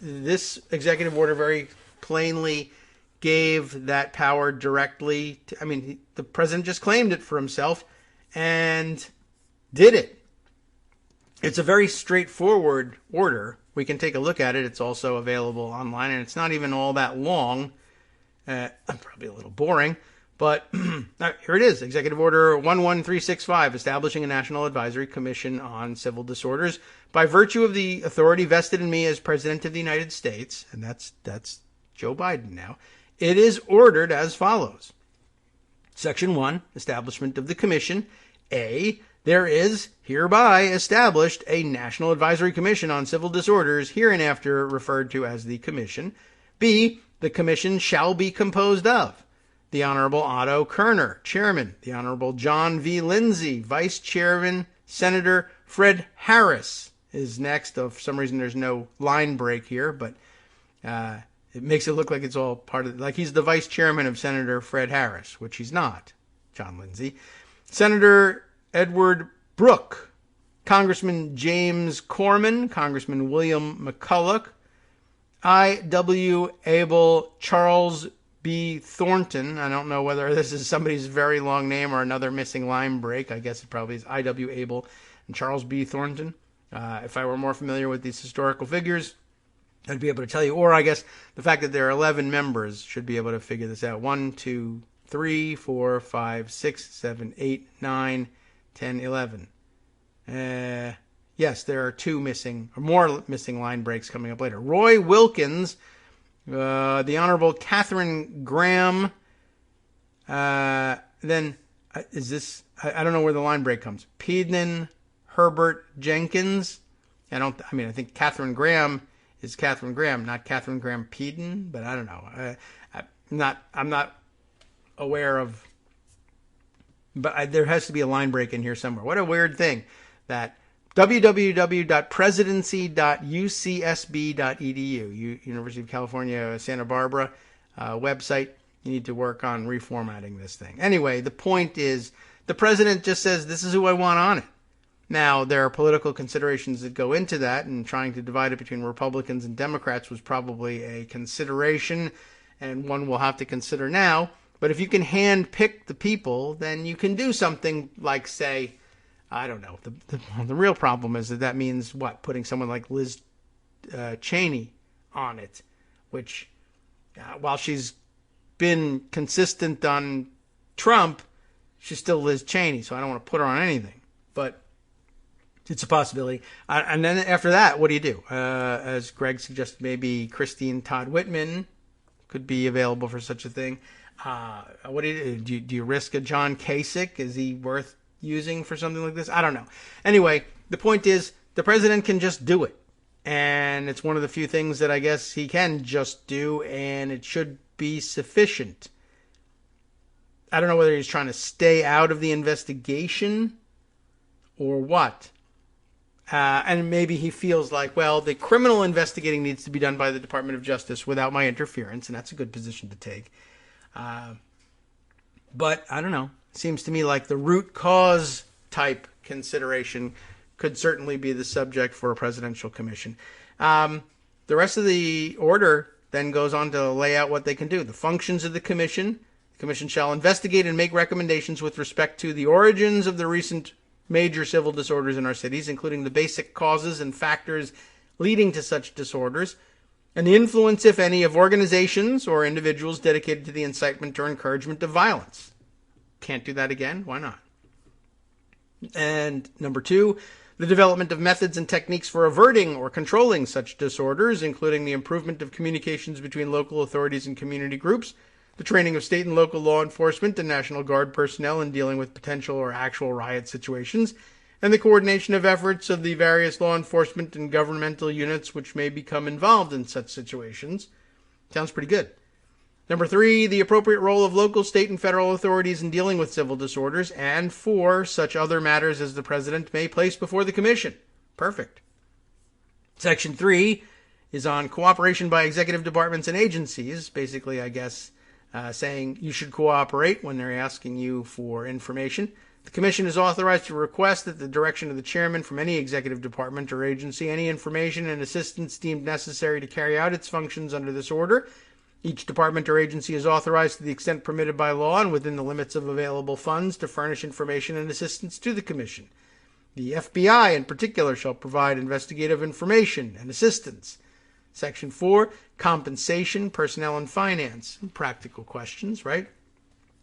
B: this executive order very plainly gave that power directly to, the president just claimed it for himself and did it. It's a very straightforward order. We can take a look at it. It's also available online, and it's not even all that long. Probably a little boring, but here it is. Executive Order 11365, establishing a National Advisory Commission on Civil Disorders by virtue of the authority vested in me as President of the United States, and that's Joe Biden now. It is ordered as follows. Section 1, establishment of the commission. A, there is hereby established a National Advisory Commission on Civil Disorders, hereinafter referred to as the Commission. B, the Commission shall be composed of the Honorable Otto Kerner, Chairman, the Honorable John V. Lindsay, Vice Chairman, Senator Fred Harris is next. For some reason, there's no line break here, but it makes it look like it's all part of, like he's the Vice Chairman of Senator Fred Harris, which he's not, John Lindsay. Senator Edward Brooke, Congressman James Corman, Congressman William McCulloch, I.W. Abel, Charles B. Thornton. I don't know whether this is somebody's very long name or another missing line break. I guess it probably is I.W. Abel and Charles B. Thornton. If I were more familiar with these historical figures, I'd be able to tell you. Or I guess the fact that there are 11 members should be able to figure this out. 1, 2, 3, 4, 5, 6, 7, 8, 9, 10, 11. Yes, there are more missing line breaks coming up later. Roy Wilkins, the Honorable Catherine Graham. Then, is this, I don't know where the line break comes. Peden, Herbert Jenkins. I think Catherine Graham is Catherine Graham, not Catherine Graham Peden, but I don't know. I'm not aware of, but there has to be a line break in here somewhere. What a weird thing that www.presidency.ucsb.edu, University of California, Santa Barbara website. You need to work on reformatting this thing. Anyway, the point is the president just says, this is who I want on it. Now, there are political considerations that go into that, and trying to divide it between Republicans and Democrats was probably a consideration, and one we'll have to consider now. But if you can hand pick the people, then you can do something like, say, I don't know. The real problem is that means what? Putting someone like Liz Cheney on it, which, while she's been consistent on Trump, she's still Liz Cheney, so I don't want to put her on anything. But it's a possibility. And then after that, what do you do? As Greg suggested, maybe Christine Todd Whitman could be available for such a thing. What do you do? Do you risk a John Kasich? Is he worth using for something like this? I don't know. Anyway, the point is the president can just do it. And it's one of the few things that I guess he can just do, and it should be sufficient. I don't know whether he's trying to stay out of the investigation or what. And maybe he feels like, well, the criminal investigating needs to be done by the Department of Justice without my interference, and that's a good position to take. But I don't know. Seems to me like the root cause type consideration could certainly be the subject for a presidential commission. The rest of the order then goes on to lay out what they can do. The functions of the commission. The commission shall investigate and make recommendations with respect to the origins of the recent major civil disorders in our cities, including the basic causes and factors leading to such disorders, and the influence, if any, of organizations or individuals dedicated to the incitement or encouragement of violence. Can't do that again? Why not? And number 2, the development of methods and techniques for averting or controlling such disorders, including the improvement of communications between local authorities and community groups, the training of state and local law enforcement and National Guard personnel in dealing with potential or actual riot situations, and the coordination of efforts of the various law enforcement and governmental units which may become involved in such situations. Sounds pretty good. Number 3, the appropriate role of local, state, and federal authorities in dealing with civil disorders, and 4, such other matters as the president may place before the commission. Perfect. Section 3 is on cooperation by executive departments and agencies, basically, I guess, saying you should cooperate when they're asking you for information. The Commission is authorized to request at the direction of the chairman from any executive department or agency any information and assistance deemed necessary to carry out its functions under this order. Each department or agency is authorized to the extent permitted by law and within the limits of available funds to furnish information and assistance to the Commission. The FBI, in particular, shall provide investigative information and assistance. Section 4, compensation, personnel, and finance. Practical questions, right?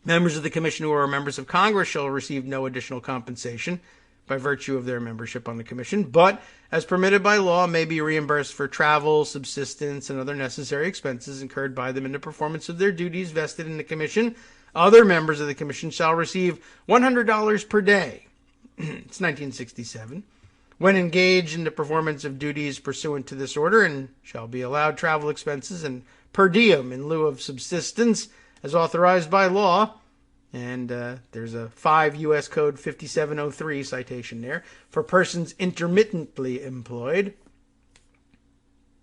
B: Members of the Commission who are members of Congress shall receive no additional compensation by virtue of their membership on the Commission, but, as permitted by law, may be reimbursed for travel, subsistence, and other necessary expenses incurred by them in the performance of their duties vested in the Commission. Other members of the Commission shall receive $100 per day. It's 1967. When engaged in the performance of duties pursuant to this order, and shall be allowed travel expenses and per diem in lieu of subsistence as authorized by law. And there's a 5 U.S. Code 5703 citation there for persons intermittently employed.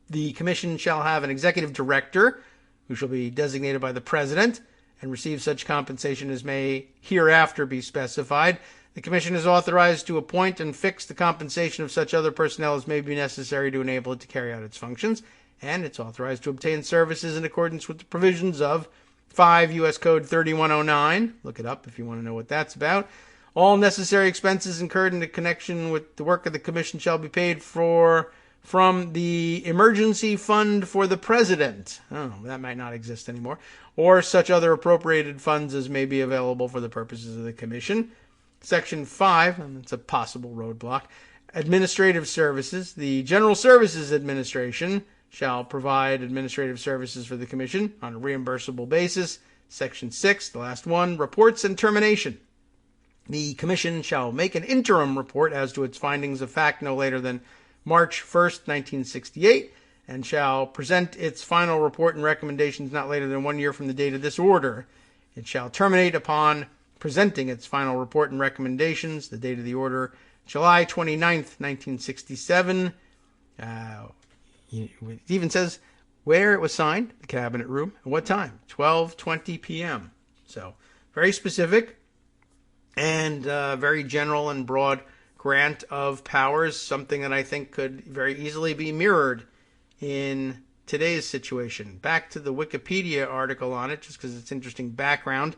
B: The Commission shall have an executive director who shall be designated by the President and receive such compensation as may hereafter be specified. The Commission is authorized to appoint and fix the compensation of such other personnel as may be necessary to enable it to carry out its functions, and it's authorized to obtain services in accordance with the provisions of 5 U.S. Code 3109. Look it up if you want to know what that's about. All necessary expenses incurred in connection with the work of the Commission shall be paid for from the Emergency Fund for the President. Oh, that might not exist anymore. Or such other appropriated funds as may be available for the purposes of the Commission. Section 5, and it's a possible roadblock, administrative services. The General Services Administration shall provide administrative services for the Commission on a reimbursable basis. Section 6, the last one, reports and termination. The Commission shall make an interim report as to its findings of fact no later than March 1st, 1968, and shall present its final report and recommendations not later than 1 year from the date of this order. It shall terminate upon presenting its final report and recommendations, the date of the order, July 29th, 1967. It even says where it was signed, the Cabinet Room, and what time, 12:20 p.m. So, very specific and very general and broad grant of powers, something that I think could very easily be mirrored in today's situation. Back to the Wikipedia article on it, just because it's interesting background.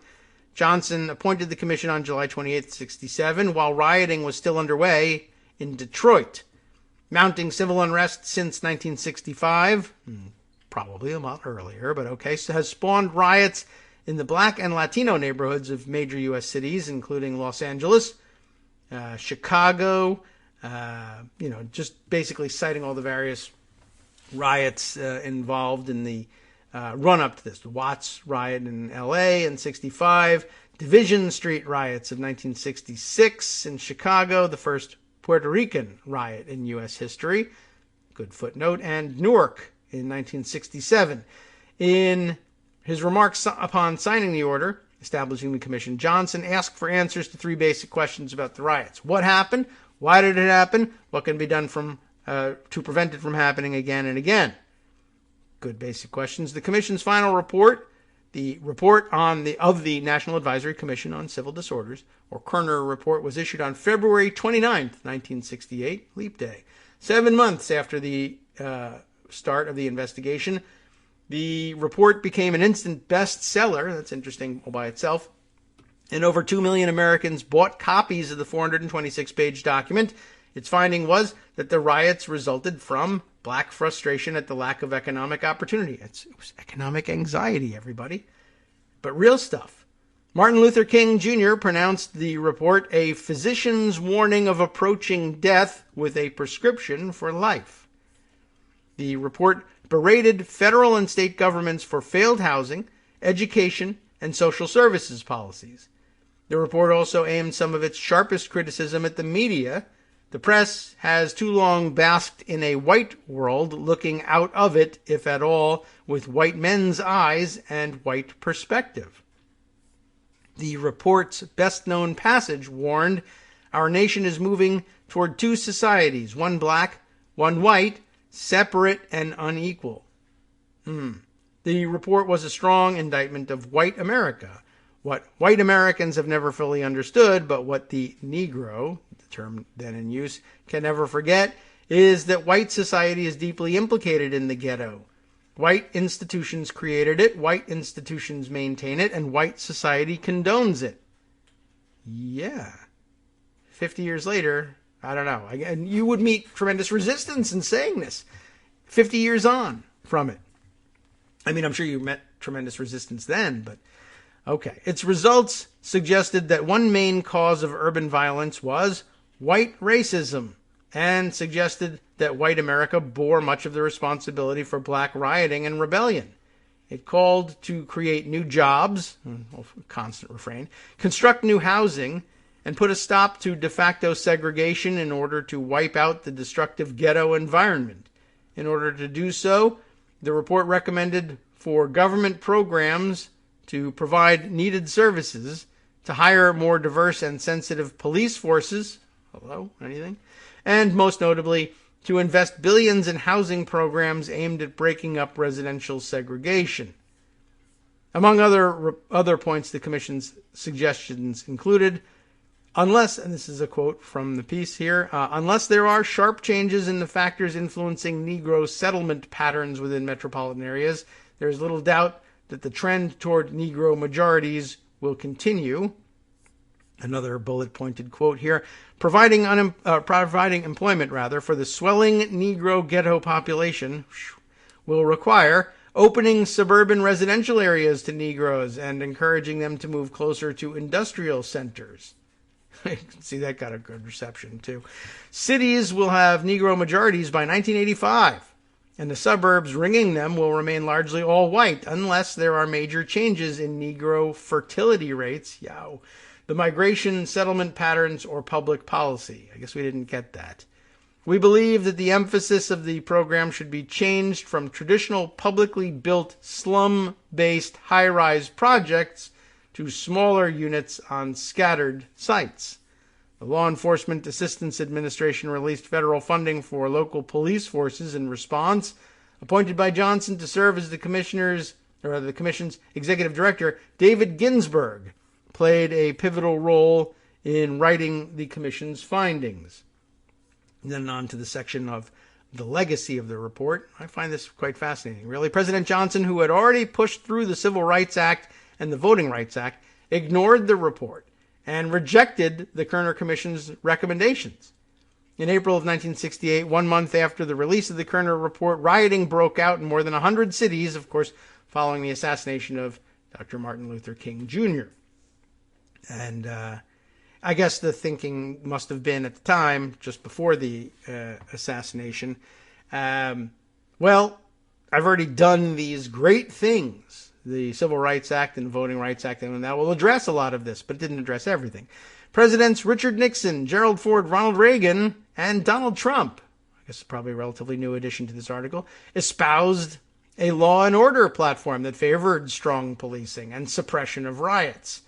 B: Johnson appointed the commission on July 28, 67, while rioting was still underway in Detroit. Mounting civil unrest since 1965, probably a lot earlier, but okay, so has spawned riots in the black and Latino neighborhoods of major U.S. cities, including Los Angeles, Chicago, just basically citing all the various riots involved in the run-up to this. The Watts riot in L.A. in 65, Division Street riots of 1966 in Chicago, the first Puerto Rican riot in U.S. history, good footnote, and Newark in 1967. In his remarks upon signing the order establishing the commission, Johnson asked for answers to 3 basic questions about the riots. What happened? Why did it happen? What can be done to prevent it from happening again and again? Good basic questions. The commission's final report, the report of the National Advisory Commission on Civil Disorders, or Kerner report, was issued on February 29th, 1968, Leap Day. 7 months after the start of the investigation, the report became an instant bestseller. That's interesting all by itself. And over 2 million Americans bought copies of the 426-page document. Its finding was that the riots resulted from black frustration at the lack of economic opportunity. It was economic anxiety, everybody. But real stuff. Martin Luther King Jr. pronounced the report a physician's warning of approaching death with a prescription for life. The report berated federal and state governments for failed housing, education, and social services policies. The report also aimed some of its sharpest criticism at the media. The press has too long basked in a white world, looking out of it, if at all, with white men's eyes and white perspective. The report's best-known passage warned, "Our nation is moving toward 2 societies, one black, one white, separate and unequal. The report was a strong indictment of white America. What white Americans have never fully understood, but what the Negro, the term then in use, can never forget, is that white society is deeply implicated in the ghetto. White institutions created it, white institutions maintain it, and white society condones it. Yeah. 50 years later, I don't know. And you would meet tremendous resistance in saying this. 50 years on from it. I mean, I'm sure you met tremendous resistance then, but okay. Its results suggested that one main cause of urban violence was white racism, and suggested that white America bore much of the responsibility for black rioting and rebellion. It called to create new jobs, constant refrain, construct new housing, and put a stop to de facto segregation in order to wipe out the destructive ghetto environment. In order to do so, the report recommended for government programs to provide needed services, to hire more diverse and sensitive police forces, hello, anything? And most notably, to invest billions in housing programs aimed at breaking up residential segregation. Among other points, the Commission's suggestions included, unless, and this is a quote from the piece here, unless there are sharp changes in the factors influencing Negro settlement patterns within metropolitan areas, there is little doubt that the trend toward Negro majorities will continue. Another bullet-pointed quote here, providing employment for the swelling Negro ghetto population will require opening suburban residential areas to Negroes and encouraging them to move closer to industrial centers. You can see that got a good reception, too. Cities will have Negro majorities by 1985, and the suburbs ringing them will remain largely all white unless there are major changes in Negro fertility rates, the migration, settlement patterns, or public policy. I guess we didn't get that. We believe that the emphasis of the program should be changed from traditional publicly built slum-based high-rise projects to smaller units on scattered sites. The Law Enforcement Assistance Administration released federal funding for local police forces in response. Appointed by Johnson to serve as the Commission's executive director, David Ginsburg played a pivotal role in writing the Commission's findings. And then on to the section of the legacy of the report. I find this quite fascinating, really. President Johnson, who had already pushed through the Civil Rights Act and the Voting Rights Act, ignored the report and rejected the Kerner Commission's recommendations. In April of 1968, 1 month after the release of the Kerner report, rioting broke out in more than 100 cities, of course, following the assassination of Dr. Martin Luther King Jr. And I guess the thinking must have been at the time, just before the assassination, well, I've already done these great things, the Civil Rights Act and the Voting Rights Act, and that will address a lot of this, but it didn't address everything. Presidents Richard Nixon, Gerald Ford, Ronald Reagan, and Donald Trump, I guess probably a relatively new addition to this article, espoused a law and order platform that favored strong policing and suppression of riots.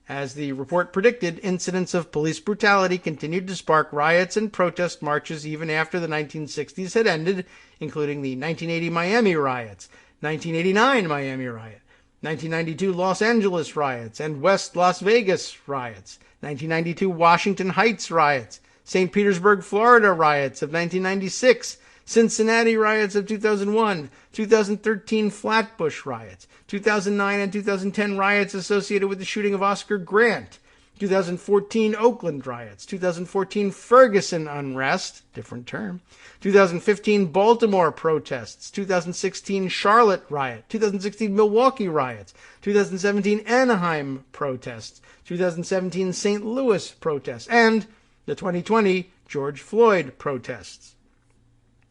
B: As the report predicted, incidents of police brutality continued to spark riots and protest marches even after the 1960s had ended, including the 1980 Miami riots, 1989 Miami riot, 1992 Los Angeles riots, and West Las Vegas riots, 1992 Washington Heights riots, St. Petersburg, Florida riots of 1996, Cincinnati riots of 2001, 2013 Flatbush riots, 2009 and 2010 riots associated with the shooting of Oscar Grant, 2014 Oakland riots, 2014 Ferguson unrest, different term, 2015 Baltimore protests, 2016 Charlotte riot, 2016 Milwaukee riots, 2017 Anaheim protests, 2017 St. Louis protests, and the 2020 George Floyd protests.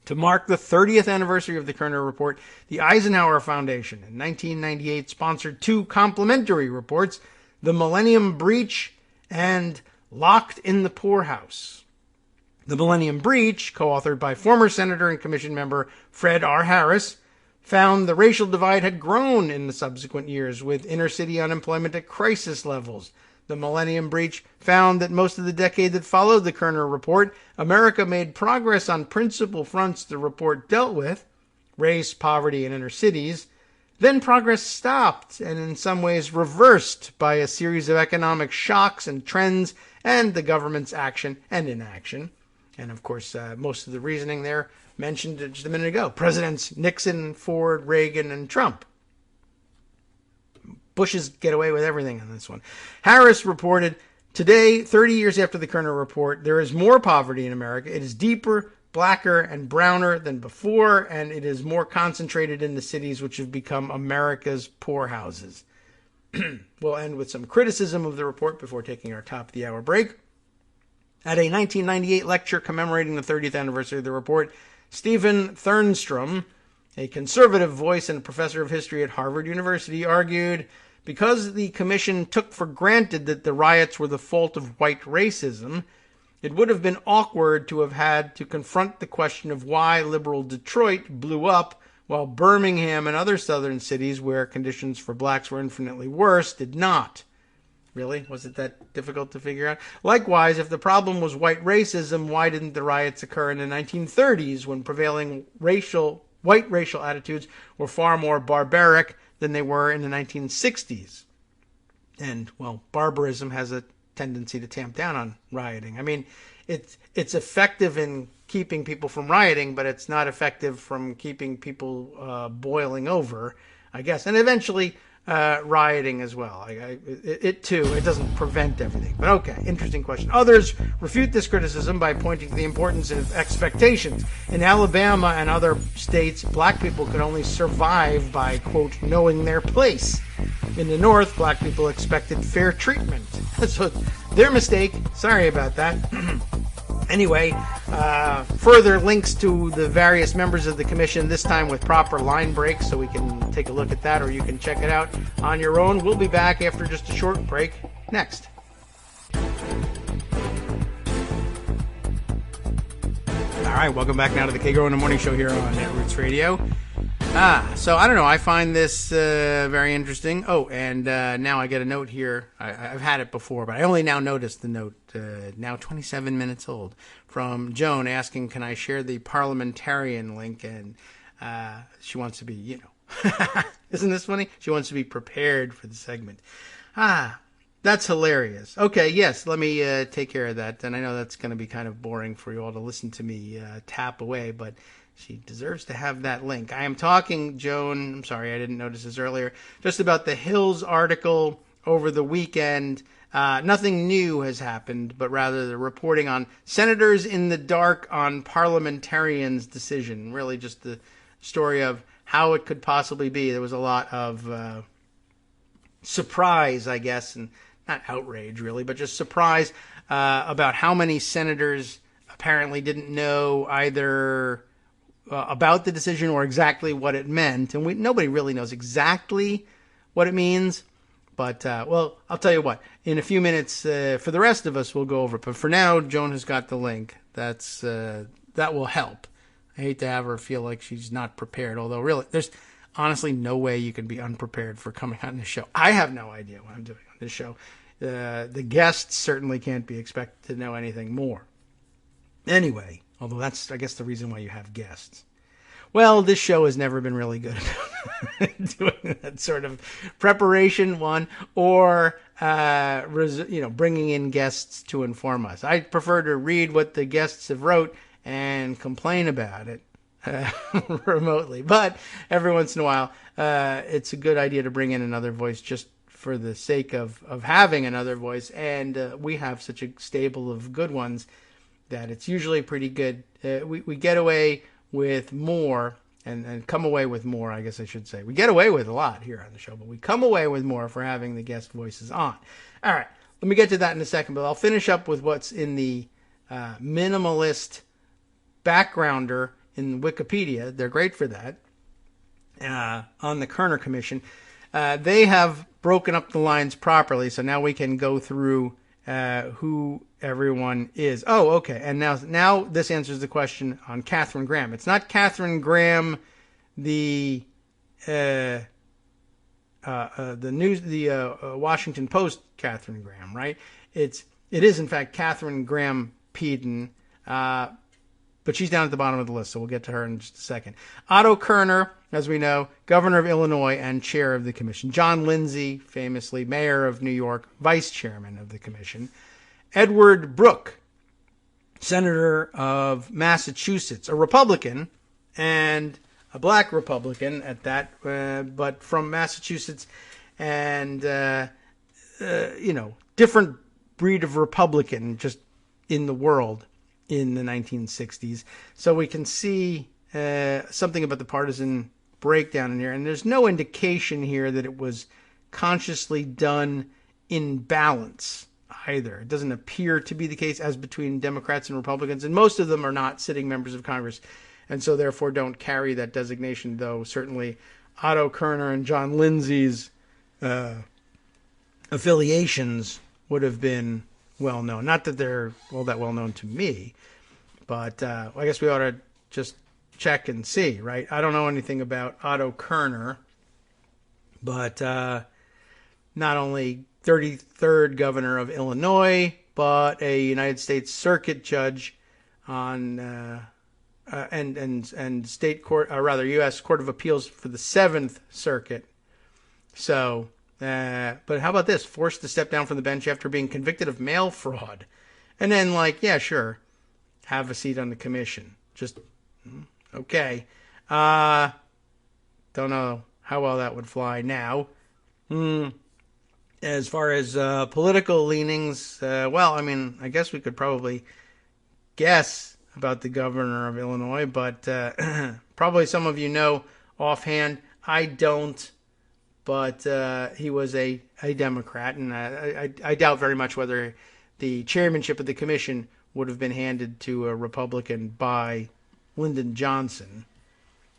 B: To mark the 30th anniversary of the Kerner Report, the Eisenhower Foundation in 1998 sponsored two complementary reports, The Millennium Breach and Locked in the Poorhouse. The Millennium Breach, co-authored by former Senator and Commission member Fred R. Harris, found the racial divide had grown in the subsequent years, with inner-city unemployment at crisis levels. The Millennium Breach found that most of the decade that followed the Kerner Report, America made progress on principal fronts the report dealt with, race, poverty, and inner cities. Then progress stopped and in some ways reversed by a series of economic shocks and trends and the government's action and inaction. And of course, most of the reasoning there mentioned just a minute ago. Presidents Nixon, Ford, Reagan, and Trump. Bushes get away with everything on this one. Harris reported, today, 30 years after the Kerner Report, there is more poverty in America. It is deeper, blacker, and browner than before, and it is more concentrated in the cities which have become America's poorhouses. We'll end with some criticism of the report before taking our top of the hour break. At a 1998 lecture commemorating the 30th anniversary of the report, Stephen Thernstrom, a conservative voice and professor of history at Harvard University, argued, because the commission took for granted that the riots were the fault of white racism, it would have been awkward to have had to confront the question of why liberal Detroit blew up while Birmingham and other southern cities where conditions for blacks were infinitely worse did not. Really? Was it that difficult to figure out? Likewise, if the problem was white racism, why didn't the riots occur in the 1930s when prevailing white racial attitudes were far more barbaric than they were in the 1960s? And, well, barbarism has a tendency to tamp down on rioting. I mean, it's effective in keeping people from rioting, but it's not effective from keeping people boiling over, I guess. And eventually rioting as well. It too, it doesn't prevent everything. But okay, interesting question. Others refute this criticism by pointing to the importance of expectations. In Alabama and other states, black people could only survive by, quote, knowing their place. In the North, black people expected fair treatment. So their mistake. Sorry about that. Anyway, further links to the various members of the commission, this time with proper line breaks, so we can take a look at that, or you can check it out on your own. We'll be back after just a short break next. All right, welcome back now to the Kagro in the Morning Show here on Netroots Radio. So I don't know. I find this very interesting. Oh, and now I get a note here. I've had it before, but I only now noticed the note, now 27 minutes old, from Joan asking, can I share the parliamentarian link? And she wants to be, isn't this funny? She wants to be prepared for the segment. That's hilarious. Okay, yes, let me take care of that. And I know that's going to be kind of boring for you all to listen to me tap away, but she deserves to have that link. I am talking, Joan, I'm sorry I didn't notice this earlier, just about the Hills article over the weekend. Nothing new has happened, but rather the reporting on senators in the dark on parliamentarians' decision. Really just the story of how it could possibly be. There was a lot of surprise, I guess, and not outrage really, but just surprise about how many senators apparently didn't know either about the decision or exactly what it meant. And nobody really knows exactly what it means. But, well, I'll tell you what. In a few minutes, for the rest of us, we'll go over it. But for now, Joan has got the link. That will help. I hate to have her feel like she's not prepared. Although, really, there's honestly no way you can be unprepared for coming on this show. I have no idea what I'm doing on this show. The guests certainly can't be expected to know anything more. Anyway, although that's, I guess, the reason why you have guests. Well, this show has never been really good at doing that sort of preparation, or bringing in guests to inform us. I prefer to read what the guests have wrote and complain about it remotely. But every once in a while, it's a good idea to bring in another voice just for the sake of having another voice. And we have such a stable of good ones that it's usually pretty good. We get away with more and come away with more, I guess I should say. We get away with a lot here on the show, but we come away with more for having the guest voices on. All right, let me get to that in a second, but I'll finish up with what's in the minimalist backgrounder in Wikipedia. They're great for that. On the Kerner Commission. They have broken up the lines properly, so now we can go through who everyone is. Oh, okay. And now this answers the question on Katharine Graham. It's not Katharine Graham, the Washington Post Catherine Graham, right? It is in fact Catherine Graham Peden, but she's down at the bottom of the list, so we'll get to her in just a second. Otto Kerner, as we know, governor of Illinois and chair of the commission. John Lindsay, famously mayor of New York, vice chairman of the commission. Edward Brooke, senator of Massachusetts, a Republican, and a black Republican at that, but from Massachusetts, and, different breed of Republican just in the world in the 1960s. So we can see something about the partisan breakdown in here. And there's no indication here that it was consciously done in balance either. It doesn't appear to be the case as between Democrats and Republicans. And most of them are not sitting members of Congress, and so therefore don't carry that designation, though certainly Otto Kerner and John Lindsay's affiliations would have been well known. Not that they're all that well known to me, but I guess we ought to just check and see, right? I don't know anything about Otto Kerner, but not only 33rd governor of Illinois, but a United States Circuit judge on and state court, U.S. Court of Appeals for the 7th Circuit. So, but how about this? Forced to step down from the bench after being convicted of mail fraud. And then, sure, have a seat on the commission. Just, okay. Don't know how well that would fly now. As far as political leanings, I guess we could probably guess about the governor of Illinois, but probably some of you know offhand. I don't. But he was a Democrat, and I doubt very much whether the chairmanship of the commission would have been handed to a Republican by Lyndon Johnson.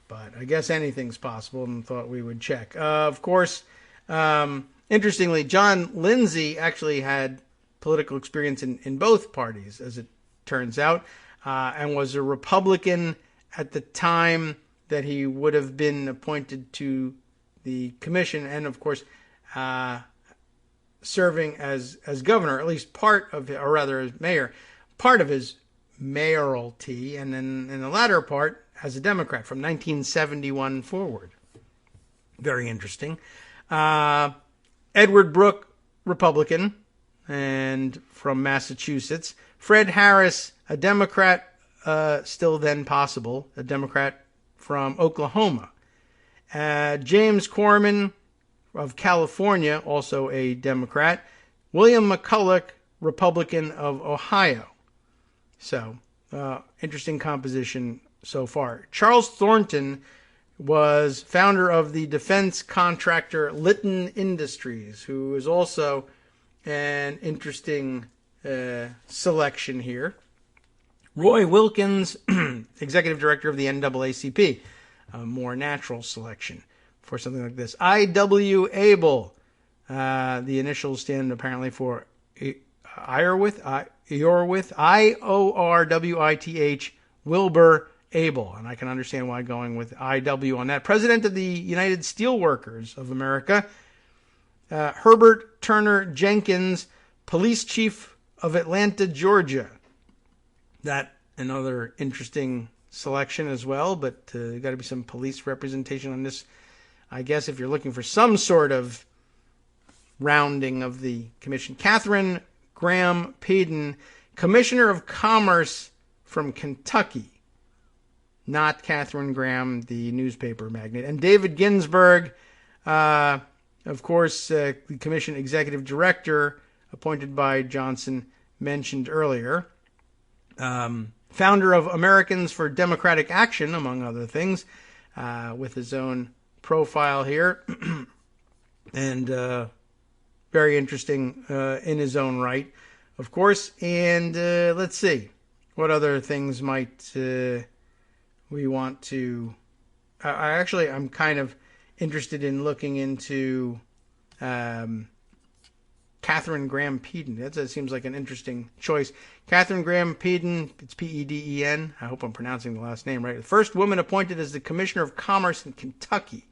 B: But I guess anything's possible, and thought we would check. Of course, interestingly, John Lindsay actually had political experience in both parties, as it turns out, and was a Republican at the time that he would have been appointed to the commission, and of course serving as governor, at least as mayor, part of his mayoralty, and then in the latter part as a Democrat from 1971 forward. Very interesting. Edward Brooke, Republican, and from Massachusetts. Fred Harris, a Democrat, still then possible, a Democrat from Oklahoma. James Corman of California, also a Democrat. William McCulloch, Republican of Ohio. So, interesting composition so far. Charles Thornton was founder of the defense contractor Litton Industries, who is also an interesting selection here. Roy Wilkins, executive director of the NAACP. A more natural selection for something like this. I.W. Abel. The initials stand apparently for Iorwith, I-O-R-W-I-T-H, Wilbur Abel. And I can understand why going with I.W. on that. President of the United Steelworkers of America. Herbert Turner Jenkins, police chief of Atlanta, Georgia. That another interesting selection as well, but got to be some police representation on this, I guess, if you're looking for some sort of rounding of the commission. Catherine Graham Peden, Commissioner of Commerce from Kentucky. Not Catherine Graham, the newspaper magnate. And David Ginsburg, of course, the commission executive director, appointed by Johnson, mentioned earlier. Founder of Americans for Democratic Action, among other things, with his own profile here. And very interesting in his own right, of course. And let's see, what other things might we want to... I'm kind of interested in looking into Catherine Graham Peden. That seems like an interesting choice. Catherine Graham Peden, it's P-E-D-E-N. I hope I'm pronouncing the last name right. The first woman appointed as the Commissioner of Commerce in Kentucky.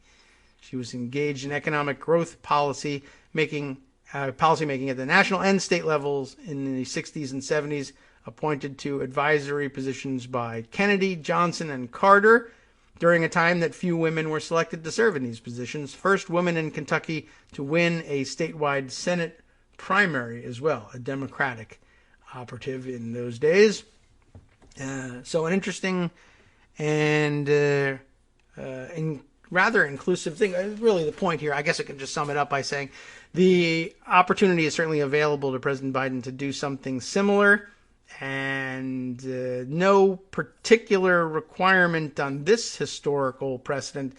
B: She was engaged in economic growth policy making at the national and state levels in the 60s and 70s, appointed to advisory positions by Kennedy, Johnson, and Carter during a time that few women were selected to serve in these positions. First woman in Kentucky to win a statewide Senate primary as well, a Democratic operative in those days. So an interesting and rather inclusive thing. Really the point here, I guess I can just sum it up by saying the opportunity is certainly available to President Biden to do something similar, and no particular requirement on this historical precedent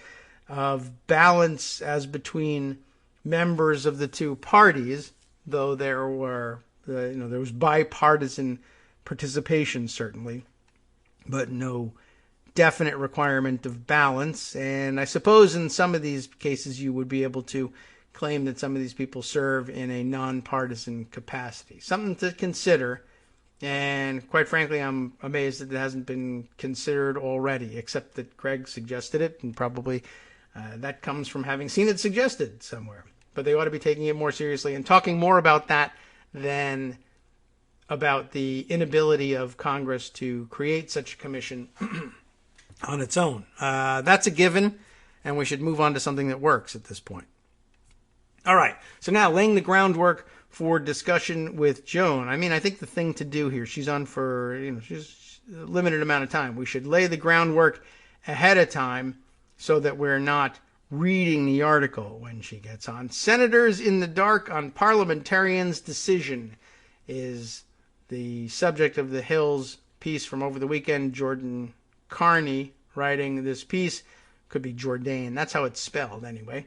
B: of balance as between members of the two parties, though there was bipartisan participation certainly, but no definite requirement of balance. And I suppose in some of these cases you would be able to claim that some of these people serve in a nonpartisan capacity. Something to consider, and quite frankly I'm amazed that it hasn't been considered already, except that Craig suggested it, and probably that comes from having seen it suggested somewhere. But they ought to be taking it more seriously and talking more about that than about the inability of Congress to create such a commission on its own. That's a given, and we should move on to something that works at this point. All right, so now laying the groundwork for discussion with Joan. I mean, I think the thing to do here, she's on for, she's a limited amount of time. We should lay the groundwork ahead of time so that we're not reading the article when she gets on. Senators in the dark on parliamentarians' decision is the subject of the Hill's piece from over the weekend. Jordan Carney writing this piece. Could be Jourdain. That's how it's spelled anyway.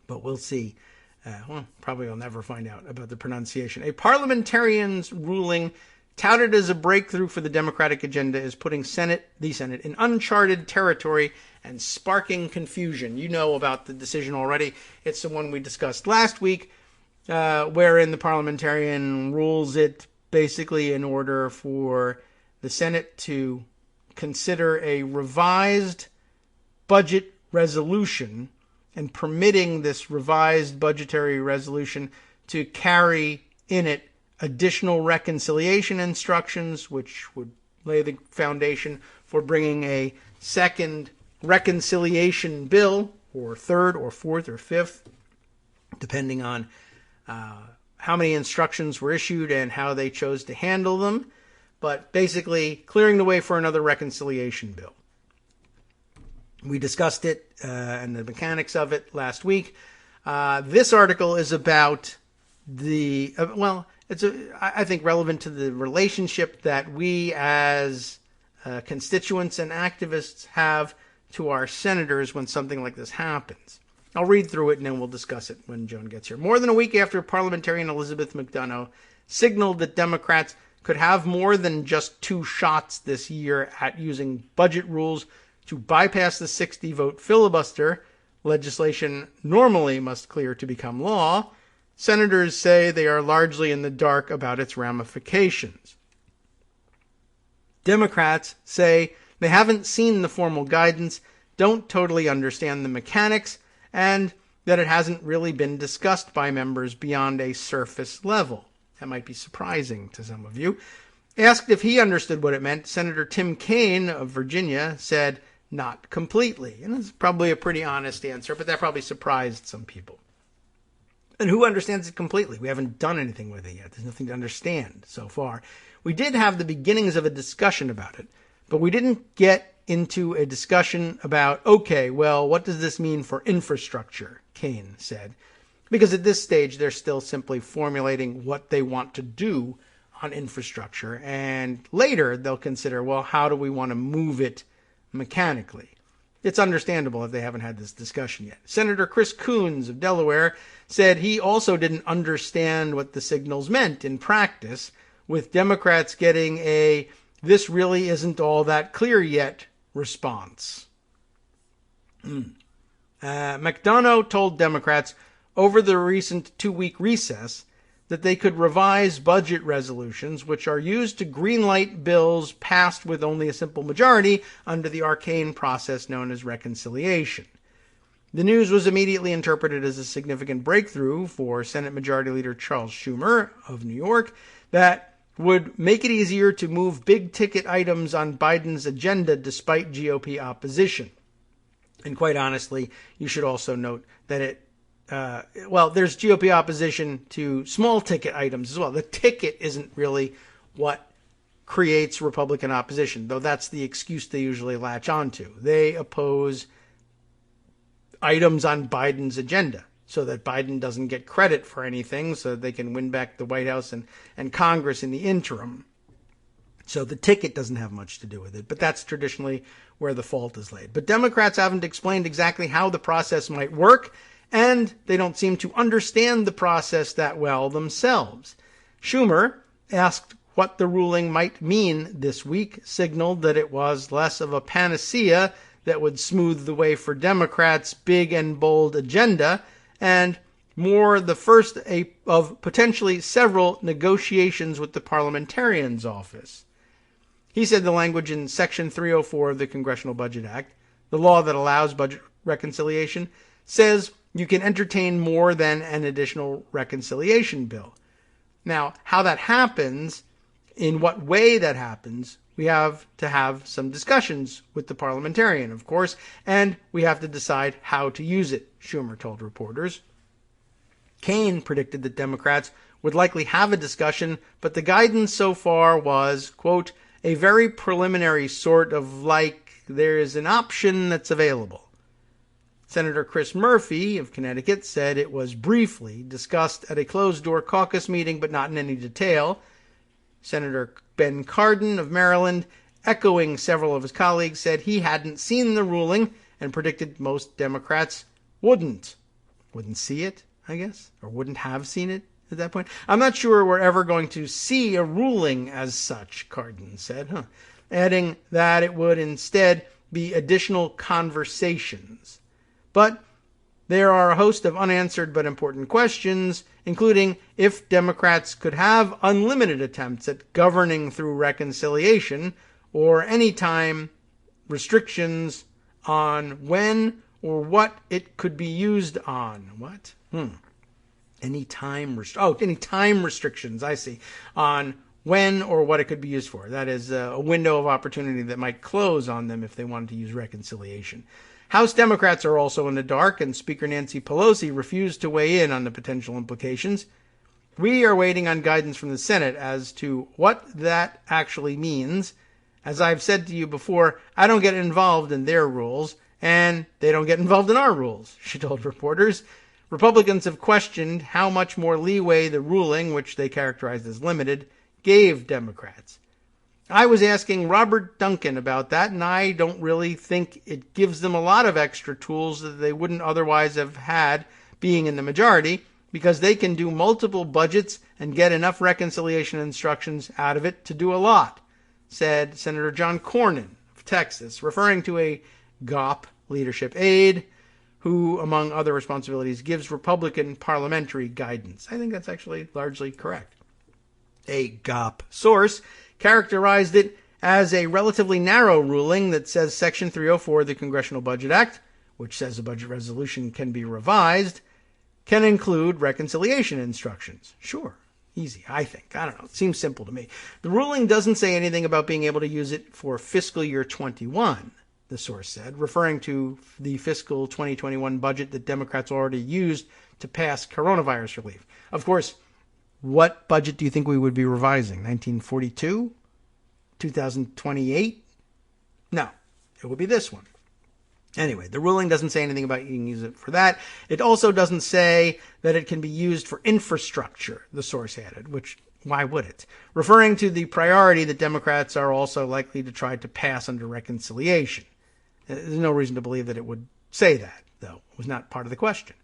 B: But we'll see. Probably we'll never find out about the pronunciation. A parliamentarian's ruling touted as a breakthrough for the Democratic agenda is putting the Senate in uncharted territory and sparking confusion. You know about the decision already. It's the one we discussed last week, wherein the parliamentarian rules it basically in order for the Senate to consider a revised budget resolution and permitting this revised budgetary resolution to carry in it additional reconciliation instructions, which would lay the foundation for bringing a second reconciliation bill, or third or fourth or fifth, depending on how many instructions were issued and how they chose to handle them, but basically clearing the way for another reconciliation bill. We discussed it and the mechanics of it last week. This article is about I think relevant to the relationship that we as constituents and activists have to our senators when something like this happens. I'll read through it and then we'll discuss it when Joan gets here. More than a week after parliamentarian Elizabeth McDonough signaled that Democrats could have more than just two shots this year at using budget rules to bypass the 60-vote filibuster legislation normally must clear to become law, senators say they are largely in the dark about its ramifications. Democrats say they haven't seen the formal guidance, don't totally understand the mechanics, and that it hasn't really been discussed by members beyond a surface level. That might be surprising to some of you. Asked if he understood what it meant, Senator Tim Kaine of Virginia said, not completely. And it's probably a pretty honest answer, but that probably surprised some people. And who understands it completely? We haven't done anything with it yet. There's nothing to understand so far. We did have the beginnings of a discussion about it, but we didn't get into a discussion about, okay, well, what does this mean for infrastructure, Kaine said. Because at this stage, they're still simply formulating what they want to do on infrastructure. And later, they'll consider, well, how do we want to move it mechanically? It's understandable if they haven't had this discussion yet. Senator Chris Coons of Delaware said he also didn't understand what the signals meant in practice, with Democrats getting a "this really isn't all that clear yet" response. McDonough told Democrats over the recent 2-week recess that they could revise budget resolutions, which are used to greenlight bills passed with only a simple majority under the arcane process known as reconciliation. The news was immediately interpreted as a significant breakthrough for Senate Majority Leader Charles Schumer of New York that would make it easier to move big-ticket items on Biden's agenda despite GOP opposition. And quite honestly, you should also note that there's GOP opposition to small-ticket items as well. The ticket isn't really what creates Republican opposition, though that's the excuse they usually latch onto. They oppose items on Biden's agenda so that Biden doesn't get credit for anything, so that they can win back the White House and Congress in the interim. So the ticket doesn't have much to do with it, but that's traditionally where the fault is laid. But Democrats haven't explained exactly how the process might work, and they don't seem to understand the process that well themselves. Schumer, asked what the ruling might mean this week, signaled that it was less of a panacea that would smooth the way for Democrats' big and bold agenda, and more the first of potentially several negotiations with the parliamentarian's office. He said the language in Section 304 of the Congressional Budget Act, the law that allows budget reconciliation, says you can entertain more than an additional reconciliation bill. Now, how that happens, in what way that happens, we have to have some discussions with the parliamentarian, of course, and we have to decide how to use it, Schumer told reporters. Kaine predicted that Democrats would likely have a discussion, but the guidance so far was, quote, a very preliminary sort of like there is an option that's available. Senator Chris Murphy of Connecticut said it was briefly discussed at a closed-door caucus meeting, but not in any detail. Senator Ben Cardin of Maryland, echoing several of his colleagues, said he hadn't seen the ruling and predicted most Democrats wouldn't see it, I guess, or wouldn't have seen it at that point. I'm not sure we're ever going to see a ruling as such, Cardin said, adding that it would instead be additional conversations. But there are a host of unanswered but important questions, including if Democrats could have unlimited attempts at governing through reconciliation, or any time restrictions on when or what it could be used on. What? Any time restrictions, I see, on when or what it could be used for. That is a window of opportunity that might close on them if they wanted to use reconciliation. House Democrats are also in the dark, and Speaker Nancy Pelosi refused to weigh in on the potential implications. We are waiting on guidance from the Senate as to what that actually means. As I've said to you before, I don't get involved in their rules, and they don't get involved in our rules, she told reporters. Republicans have questioned how much more leeway the ruling, which they characterized as limited, gave Democrats. I was asking Robert Duncan about that, and I don't really think it gives them a lot of extra tools that they wouldn't otherwise have had being in the majority, because they can do multiple budgets and get enough reconciliation instructions out of it to do a lot, said Senator John Cornyn of Texas, referring to a GOP leadership aide who, among other responsibilities, gives Republican parliamentary guidance. I think that's actually largely correct. A GOP source characterized it as a relatively narrow ruling that says Section 304 of the Congressional Budget Act, which says a budget resolution can be revised, can include reconciliation instructions. Sure, easy, I think. I don't know. It seems simple to me. The ruling doesn't say anything about being able to use it for fiscal year 21, the source said, referring to the fiscal 2021 budget that Democrats already used to pass coronavirus relief. Of course, what budget do you think we would be revising? 1942? 2028? No, it would be this one. Anyway, the ruling doesn't say anything about you can use it for that. It also doesn't say that it can be used for infrastructure, the source added, which, why would it? Referring to the priority that Democrats are also likely to try to pass under reconciliation. There's no reason to believe that it would say that, though. It was not part of the question.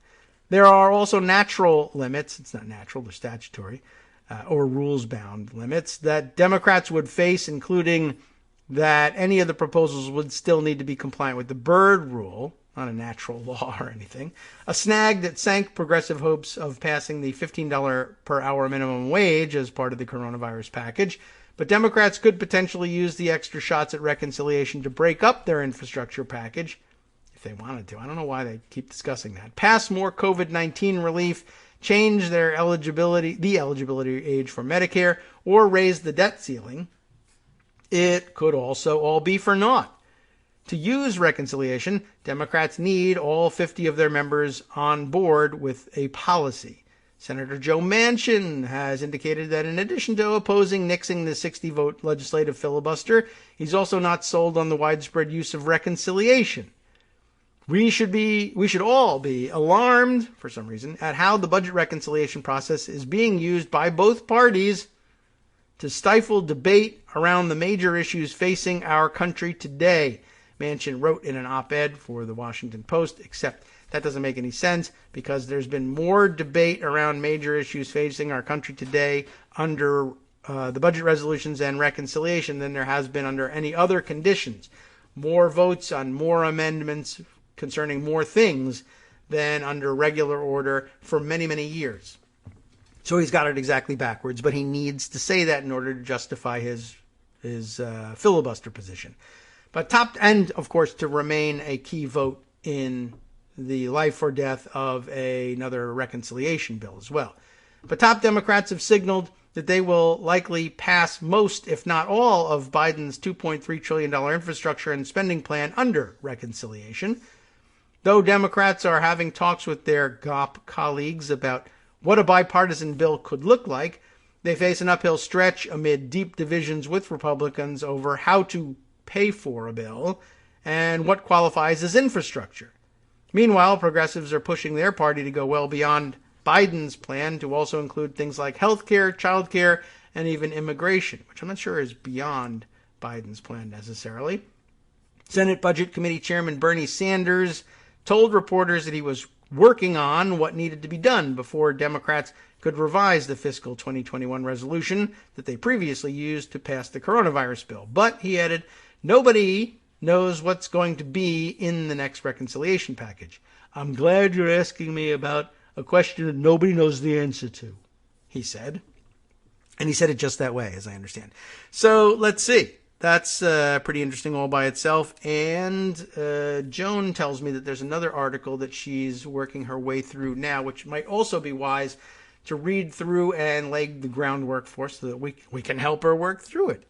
B: There are also natural limits, it's not natural, they're statutory, or rules-bound limits that Democrats would face, including that any of the proposals would still need to be compliant with the Byrd Rule, not a natural law or anything, a snag that sank progressive hopes of passing the $15 per hour minimum wage as part of the coronavirus package. But Democrats could potentially use the extra shots at reconciliation to break up their infrastructure package. they wanted to. I don't know why they keep discussing that. Pass more COVID-19 relief, change the eligibility age for Medicare, or raise the debt ceiling. It could also all be for naught. To use reconciliation, Democrats need all 50 of their members on board with a policy. Senator Joe Manchin has indicated that in addition to opposing nixing the 60-vote legislative filibuster, he's also not sold on the widespread use of reconciliation. We should all be alarmed, for some reason, at how the budget reconciliation process is being used by both parties to stifle debate around the major issues facing our country today. Manchin wrote in an op-ed for the Washington Post, except that doesn't make any sense because there's been more debate around major issues facing our country today under the budget resolutions and reconciliation than there has been under any other conditions. More votes on more amendments concerning more things than under regular order for many, many years. So he's got it exactly backwards, but he needs to say that in order to justify his filibuster position. But and of course, to remain a key vote in the life or death of another reconciliation bill as well. But top Democrats have signaled that they will likely pass most, if not all, of Biden's $2.3 trillion infrastructure and spending plan under reconciliation. Though Democrats are having talks with their GOP colleagues about what a bipartisan bill could look like, they face an uphill stretch amid deep divisions with Republicans over how to pay for a bill and what qualifies as infrastructure. Meanwhile, progressives are pushing their party to go well beyond Biden's plan to also include things like health care, child care, and even immigration, which I'm not sure is beyond Biden's plan necessarily. Senate Budget Committee Chairman Bernie Sanders told reporters that he was working on what needed to be done before Democrats could revise the fiscal 2021 resolution that they previously used to pass the coronavirus bill. But, he added, nobody knows what's going to be in the next reconciliation package. I'm glad you're asking me about a question that nobody knows the answer to, he said. And he said it just that way, as I understand. So, let's see. That's pretty interesting all by itself. And Joan tells me that there's another article that she's working her way through now, which might also be wise to read through and lay the groundwork for so that we can help her work through it.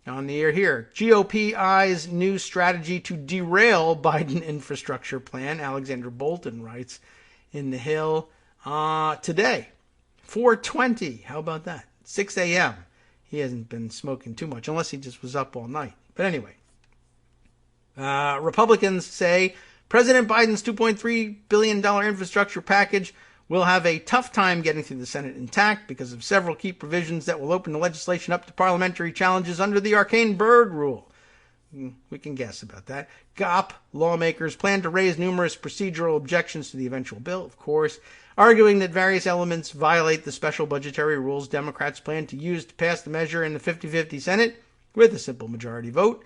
B: On the air here, GOP eyes new strategy to derail Biden infrastructure plan, Alexander Bolton writes in The Hill today. 4:20, how about that? 6 a.m. He hasn't been smoking too much, unless he just was up all night. But anyway, Republicans say President Biden's $2.3 billion infrastructure package will have a tough time getting through the Senate intact because of several key provisions that will open the legislation up to parliamentary challenges under the arcane Byrd rule. We can guess about that. GOP lawmakers plan to raise numerous procedural objections to the eventual bill, of course, arguing that various elements violate the special budgetary rules Democrats plan to use to pass the measure in the 50-50 Senate with a simple majority vote.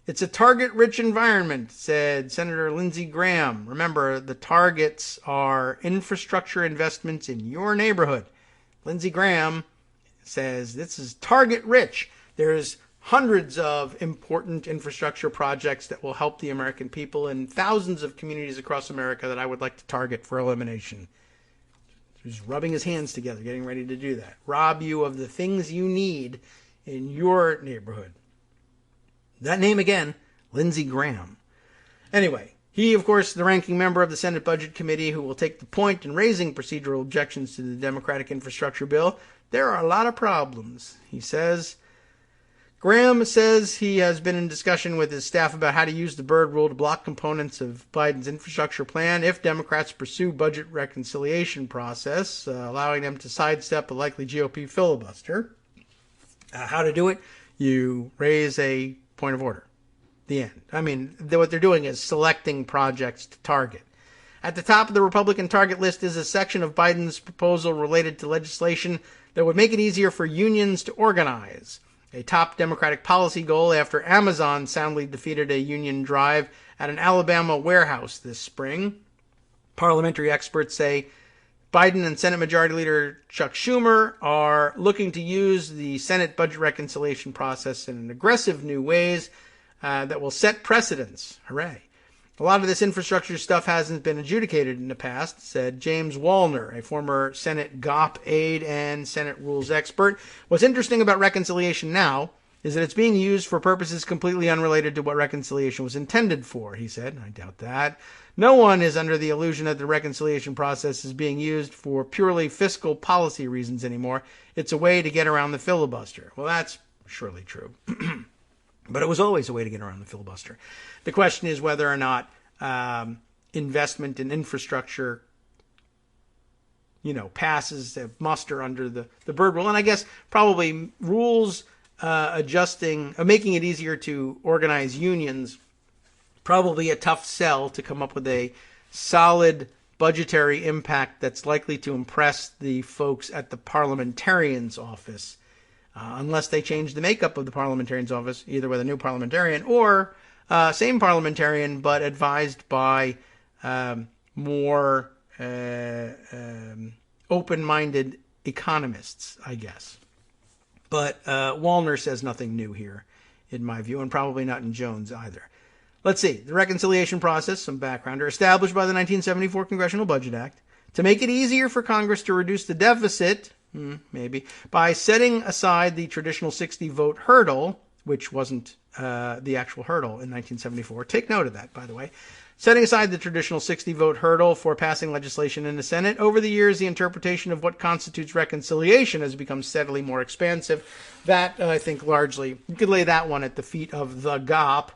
B: It's a target-rich environment, said Senator Lindsey Graham. Remember, the targets are infrastructure investments in your neighborhood. Lindsey Graham says this is target-rich. There's hundreds of important infrastructure projects that will help the American people in thousands of communities across America that I would like to target for elimination. He's rubbing his hands together, getting ready to do that. Rob you of the things you need in your neighborhood. That name again, Lindsey Graham. Anyway, he, of course, the ranking member of the Senate Budget Committee who will take the point in raising procedural objections to the Democratic infrastructure bill. There are a lot of problems, he says. Graham says he has been in discussion with his staff about how to use the Byrd rule to block components of Biden's infrastructure plan if Democrats pursue budget reconciliation process, allowing them to sidestep a likely GOP filibuster. How to do it? You raise a point of order. The end. I mean, what they're doing is selecting projects to target. At the top of the Republican target list is a section of Biden's proposal related to legislation that would make it easier for unions to organize. A top Democratic policy goal after Amazon soundly defeated a union drive at an Alabama warehouse this spring. Parliamentary experts say Biden and Senate Majority Leader Chuck Schumer are looking to use the Senate budget reconciliation process in aggressive new ways that will set precedents. Hooray. A lot of this infrastructure stuff hasn't been adjudicated in the past, said James Wallner, a former Senate GOP aide and Senate rules expert. What's interesting about reconciliation now is that it's being used for purposes completely unrelated to what reconciliation was intended for, he said. I doubt that. No one is under the illusion that the reconciliation process is being used for purely fiscal policy reasons anymore. It's a way to get around the filibuster. Well, that's surely true. But it was always a way to get around the filibuster. The question is whether or not investment in infrastructure, passes muster under the Byrd rule. And I guess probably rules making it easier to organize unions, probably a tough sell to come up with a solid budgetary impact that's likely to impress the folks at the parliamentarian's office. Unless they change the makeup of the parliamentarian's office, either with a new parliamentarian or same parliamentarian, but advised by more open-minded economists, I guess. But Wallner says nothing new here, in my view, and probably not in Jones either. Let's see. The reconciliation process, some background, are established by the 1974 Congressional Budget Act to make it easier for Congress to reduce the deficit, maybe, by setting aside the traditional 60-vote hurdle, which wasn't the actual hurdle in 1974. Take note of that, by the way. Setting aside the traditional 60-vote hurdle for passing legislation in the Senate, over the years, the interpretation of what constitutes reconciliation has become steadily more expansive. That, I think, largely, you could lay that one at the feet of the GOP.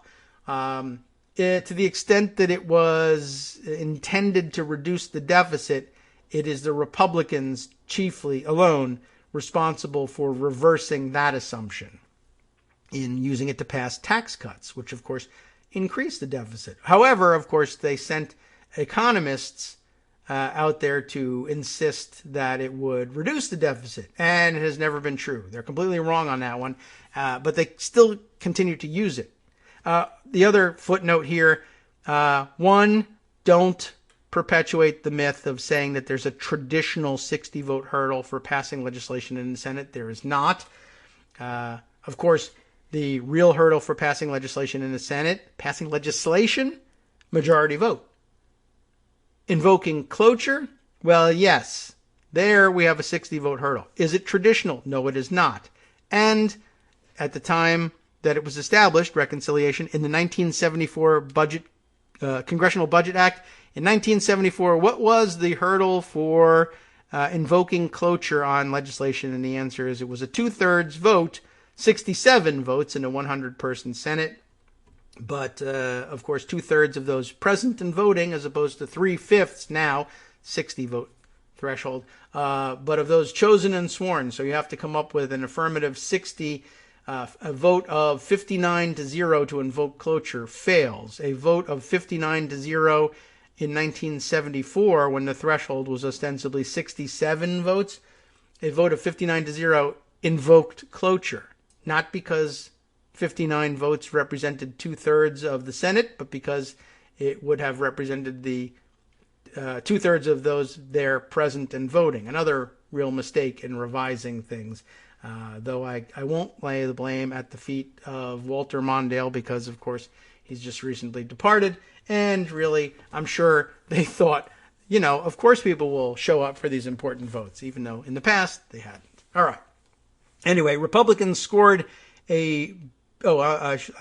B: To the extent that it was intended to reduce the deficit, it is the Republicans chiefly alone responsible for reversing that assumption in using it to pass tax cuts, which, of course, increased the deficit. However, of course, they sent economists out there to insist that it would reduce the deficit, and it has never been true. They're completely wrong on that one, but they still continue to use it. The other footnote here, one, don't perpetuate the myth of saying that there's a traditional 60-vote hurdle for passing legislation in the Senate. There is not. Of course, the real hurdle for passing legislation in the Senate, majority vote. Invoking cloture, well, yes. There we have a 60-vote hurdle. Is it traditional? No, it is not. And at the time that it was established, reconciliation, in the 1974 Congressional Budget Act, in 1974, what was the hurdle for invoking cloture on legislation? And the answer is it was a 2/3 vote, 67 votes in a 100-person Senate. But, of course, 2/3 of those present and voting, as opposed to 3/5 now, 60-vote threshold. But of those chosen and sworn, so you have to come up with an affirmative 60, a vote of 59-0 to invoke cloture fails. A vote of 59-0 in 1974, when the threshold was ostensibly 67 votes, a vote of 59-0 invoked cloture. Not because 59 votes represented 2/3 of the Senate, but because it would have represented the 2/3 of those there present and voting. Another real mistake in revising things. Though I won't lay the blame at the feet of Walter Mondale because, of course, he's just recently departed. And really, I'm sure they thought, of course people will show up for these important votes, even though in the past they hadn't. All right. Anyway, Republicans scored I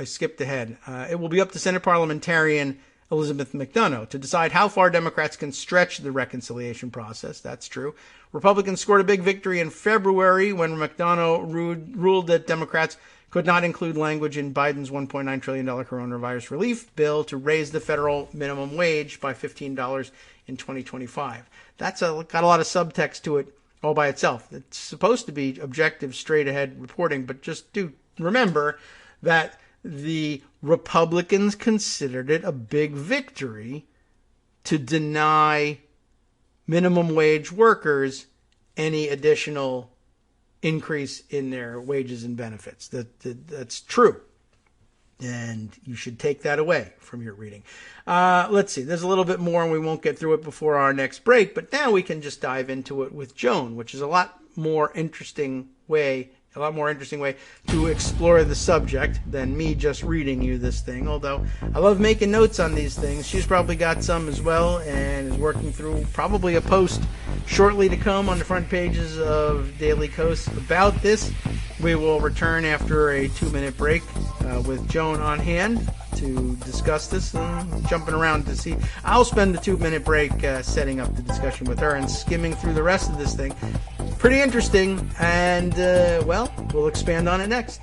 B: skipped ahead. It will be up to Senate parliamentarian Elizabeth McDonough to decide how far Democrats can stretch the reconciliation process. That's true. Republicans scored a big victory in February when McDonough ruled that Democrats could not include language in Biden's $1.9 trillion coronavirus relief bill to raise the federal minimum wage by $15 in 2025. That's got a lot of subtext to it all by itself. It's supposed to be objective, straight-ahead reporting, but just do remember that the Republicans considered it a big victory to deny minimum wage workers any additional increase in their wages and benefits. That's true. And you should take that away from your reading. Let's see. There's a little bit more, and we won't get through it before our next break. But now we can just dive into it with Joan, which is a lot more interesting way a lot more interesting way to explore the subject than me just reading you this thing. Although I love making notes on these things. She's probably got some as well and is working through probably a post shortly to come on the front pages of Daily Coast about this. We will return after a 2-minute break with Joan on hand to discuss this and jumping around to see. I'll spend the 2-minute break setting up the discussion with her and skimming through the rest of this thing. Pretty interesting, and well, we'll expand on it next.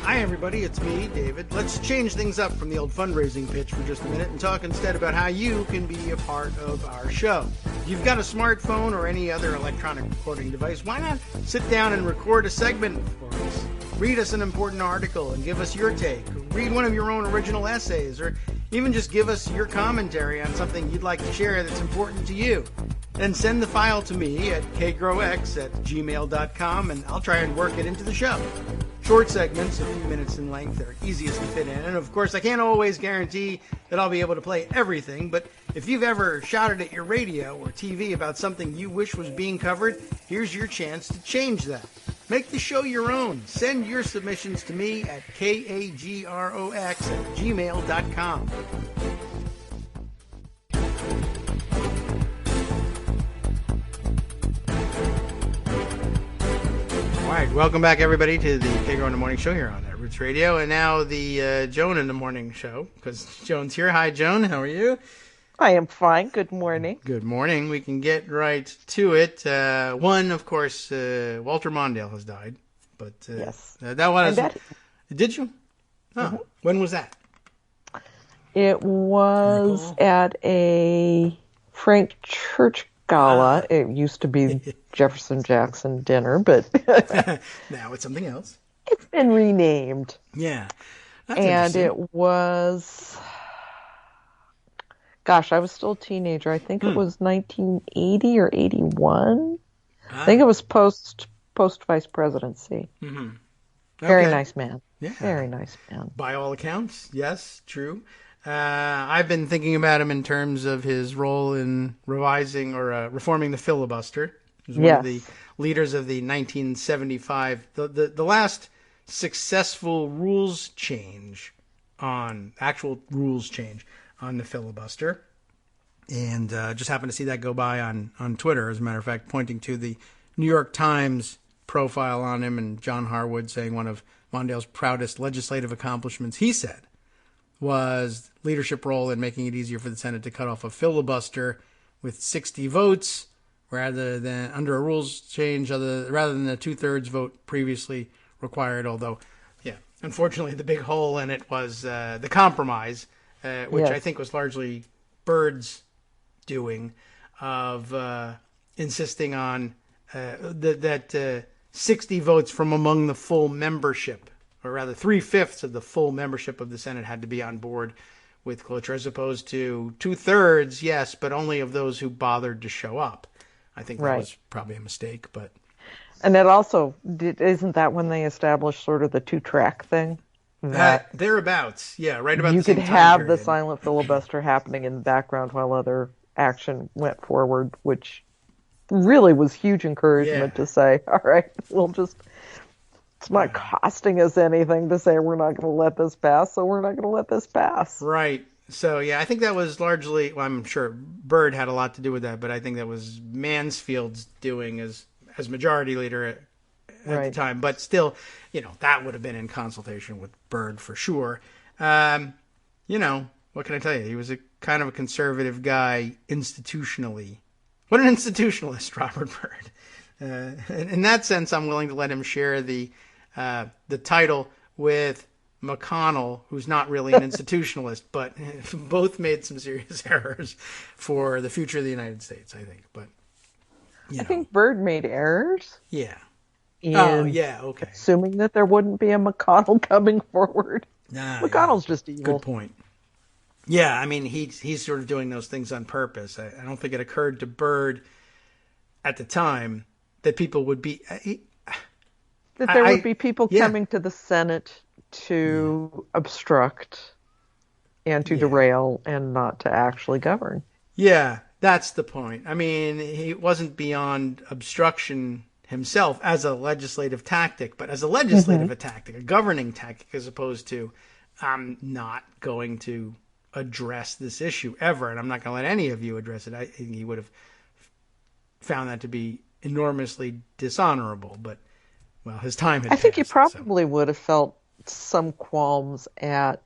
B: Hi everybody, it's me, David. Let's change things up from the old fundraising pitch for just a minute and talk instead about how you can be a part of our show. If you've got a smartphone or any other electronic recording device, why not sit down and record a segment for us? Read us an important article and give us your take. Read one of your own original essays, or even just give us your commentary on something you'd like to share that's important to you. Then send the file to me at kagrox@gmail.com, and I'll try and work it into the show. Short segments, a few minutes in length, are easiest to fit in. And of course, I can't always guarantee that I'll be able to play everything, but if you've ever shouted at your radio or TV about something you wish was being covered, here's your chance to change that. Make the show your own. Send your submissions to me at kagrox@gmail.com. All right, welcome back, everybody, to the Kagro in the Morning Show here on Roots Radio, and now the Joan in the Morning Show, because Joan's here. Hi, Joan. How are you?
C: I am fine. Good morning.
B: Good morning. We can get right to it. One, of course, Walter Mondale has died, but
C: yes,
B: that was. Did you? Oh, mm-hmm. When was that?
C: It was at a Frank Church Gala. It used to be Jefferson Jackson dinner, but
B: now it's something else.
C: It's been renamed.
B: Yeah.
C: And it was, gosh, I was still a teenager. I think it was 1980 or 81. I think it was post vice presidency. Mm-hmm. Okay. Very nice man. Yeah. Very nice man.
B: By all accounts, yes, true. I've been thinking about him in terms of his role in revising or reforming the filibuster. He was one of the leaders of the 1975, the last successful actual rules change on the filibuster. And just happened to see that go by on Twitter, as a matter of fact, pointing to the New York Times profile on him, and John Harwood saying one of Mondale's proudest legislative accomplishments, he said, was leadership role in making it easier for the Senate to cut off a filibuster with 60 votes rather than under a rules change, rather than the 2/3 vote previously required. Although, yeah, unfortunately, the big hole in it was the compromise, which I think was largely Byrd's doing, of insisting on that 60 votes from among the full membership, or rather 3/5 of the full membership of the Senate had to be on board with cloture, as opposed to 2/3, yes, but only of those who bothered to show up. I think that was probably a mistake, but.
C: And it also, isn't that when they established sort of the 2-track thing?
B: Thereabouts, yeah, right about
C: the
B: same
C: time. You
B: time
C: could have
B: period.
C: the silent filibuster happening in the background while other action went forward, which really was huge encouragement to say, all right, it's not costing us anything to say we're not going to let this pass, so we're not going to let this pass.
B: Right. So, yeah, I think that was largely, well, I'm sure Byrd had a lot to do with that, but I think that was Mansfield's doing as majority leader at the time. But still, that would have been in consultation with Byrd for sure. What can I tell you? He was a kind of a conservative guy institutionally. What an institutionalist, Robert Byrd. In that sense, I'm willing to let him share the title with McConnell, who's not really an institutionalist, but both made some serious errors for the future of the United States, I think. But
C: I think Byrd made errors.
B: Yeah.
C: Okay. Assuming that there wouldn't be a McConnell coming forward. McConnell's just evil.
B: Good point. Yeah, I mean, he's sort of doing those things on purpose. I don't think it occurred to Byrd at the time that people would be...
C: that there would be people coming to the Senate to obstruct and to derail and not to actually govern.
B: Yeah, that's the point. I mean, he wasn't beyond obstruction himself as a legislative tactic, but as a legislative tactic, a governing tactic, as opposed to, I'm not going to address this issue ever, and I'm not going to let any of you address it. I think he would have found that to be enormously dishonorable, but, well, his time had
C: I think he
B: passed,
C: probably would have felt some qualms at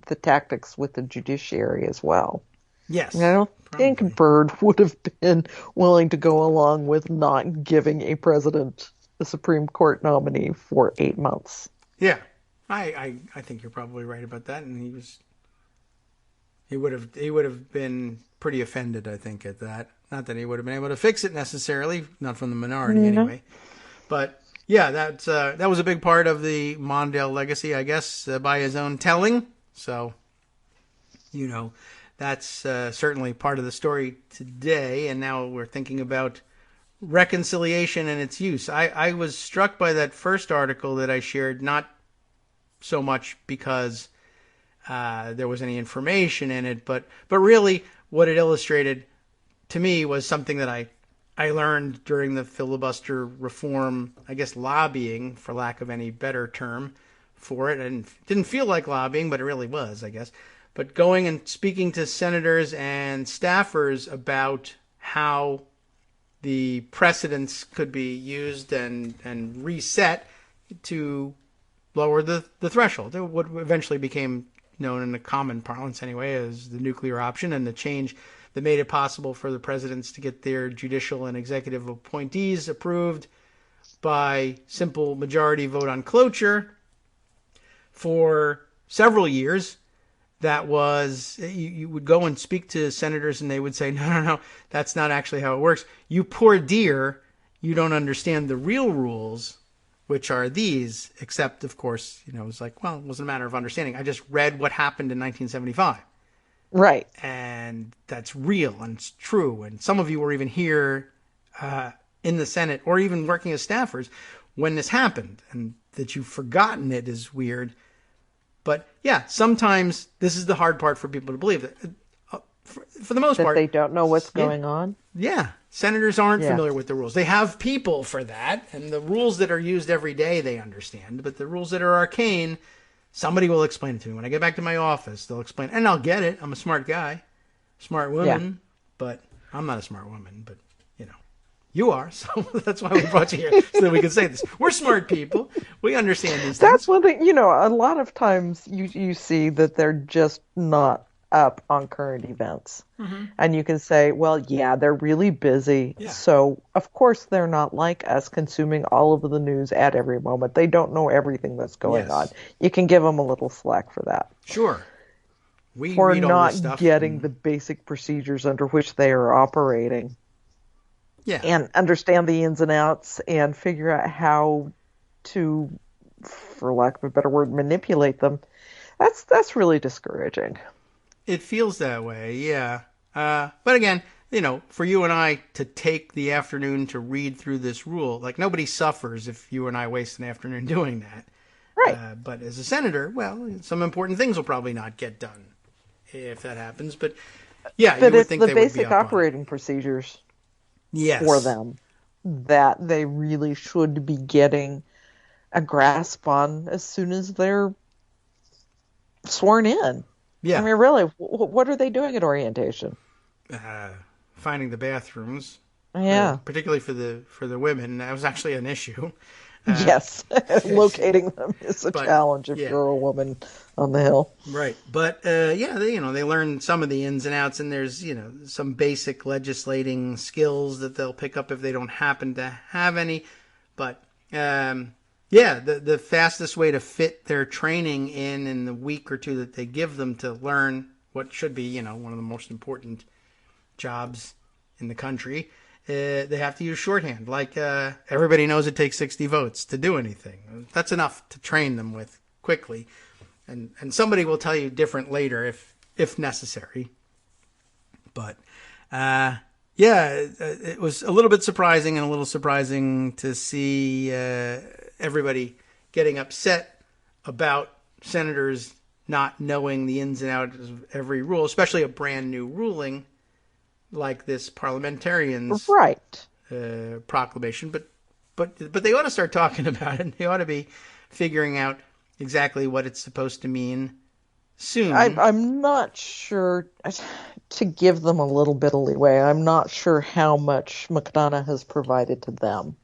C: the tactics with the judiciary as well.
B: Yes.
C: I don't think Byrd would have been willing to go along with not giving a president a Supreme Court nominee for 8 months.
B: Yeah. I think you're probably right about that, and he would have been pretty offended, I think, at that. Not that he would have been able to fix it necessarily, not from the minority anyway. But yeah, that was a big part of the Mondale legacy, I guess, by his own telling. So, that's certainly part of the story today. And now we're thinking about reconciliation and its use. I was struck by that first article that I shared, not so much because there was any information in it, but really what it illustrated to me was something that I learned during the filibuster reform, I guess lobbying, for lack of any better term for it. And it didn't feel like lobbying, but it really was, I guess. But going and speaking to senators and staffers about how the precedents could be used and reset to lower the threshold. What eventually became known in the common parlance anyway as the nuclear option, and the change that made it possible for the presidents to get their judicial and executive appointees approved by simple majority vote on cloture. For several years, that was, you would go and speak to senators and they would say, no, that's not actually how it works. You poor dear, you don't understand the real rules, which are these, except, of course, it was like, well, it wasn't a matter of understanding. I just read what happened in 1975.
C: Right.
B: And that's real and it's true. And some of you were even here in the Senate or even working as staffers when this happened. And that you've forgotten it is weird. But yeah, sometimes this is the hard part for people to believe. That for the most part,
C: they don't know what's going on.
B: Yeah. Senators aren't familiar with the rules. They have people for that. And the rules that are used every day, they understand. But the rules that are arcane, somebody will explain it to me. When I get back to my office, they'll explain. And I'll get it. I'm a smart guy, smart woman. But I'm not a smart woman. But, you are. So that's why we brought you here, so that we can say this. We're smart people. We understand these things.
C: That's one thing, a lot of times you see that they're just not up on current events. Mm-hmm. And you can say, well, yeah, they're really busy. Yeah. So, of course, they're not like us, consuming all of the news at every moment. They don't know everything that's going on. You can give them a little slack for that.
B: Sure.
C: For not getting the basic procedures under which they are operating. Yeah. And understand the ins and outs and figure out how to, for lack of a better word, manipulate them. That's really discouraging.
B: It feels that way, yeah. But again, for you and I to take the afternoon to read through this rule, like nobody suffers if you and I waste an afternoon doing that.
C: Right.
B: But as a senator, well, some important things will probably not get done if that happens. But yeah,
C: but
B: you would think they would be up on it.
C: But it's the basic operating procedures.
B: Yes.
C: For them that they really should be getting a grasp on as soon as they're sworn in. Yeah. I mean, really, what are they doing at orientation?
B: Finding the bathrooms.
C: Yeah.
B: Particularly for the women. That was actually an issue.
C: Yes. Locating them is a challenge if you're a woman on the Hill.
B: Right. But, they learn some of the ins and outs, and there's, some basic legislating skills that they'll pick up if they don't happen to have any. But, the fastest way to fit their training in the week or two that they give them to learn what should be, one of the most important jobs in the country, they have to use shorthand. Like everybody knows it takes 60 votes to do anything. That's enough to train them with quickly. And somebody will tell you different later if necessary. But it was a little bit surprising and a little surprising to see everybody getting upset about senators not knowing the ins and outs of every rule, especially a brand new ruling like this parliamentarian's proclamation. But but they ought to start talking about it. They ought to be figuring out exactly what it's supposed to mean soon.
C: I'm not sure, to give them a little bit of leeway, I'm not sure how much McDonough has provided to them.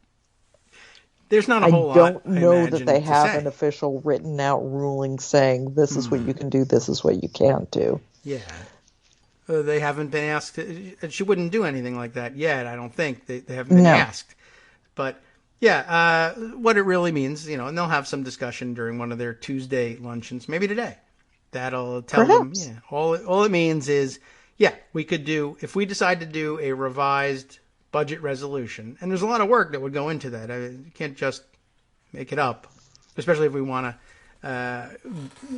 B: There's not a whole lot.
C: I don't know that they have
B: say.
C: an official written out ruling saying this is what you can do, this is what you can't do.
B: Yeah. They haven't been asked. She wouldn't do anything like that yet, I don't think. They haven't been asked. But, yeah, what it really means, and they'll have some discussion during one of their Tuesday luncheons, maybe today. That'll tell
C: Perhaps.
B: them, all it means is, we could do, if we decide to do a revised budget resolution, and there's a lot of work that would go into that. You can't just make it up, especially if we want to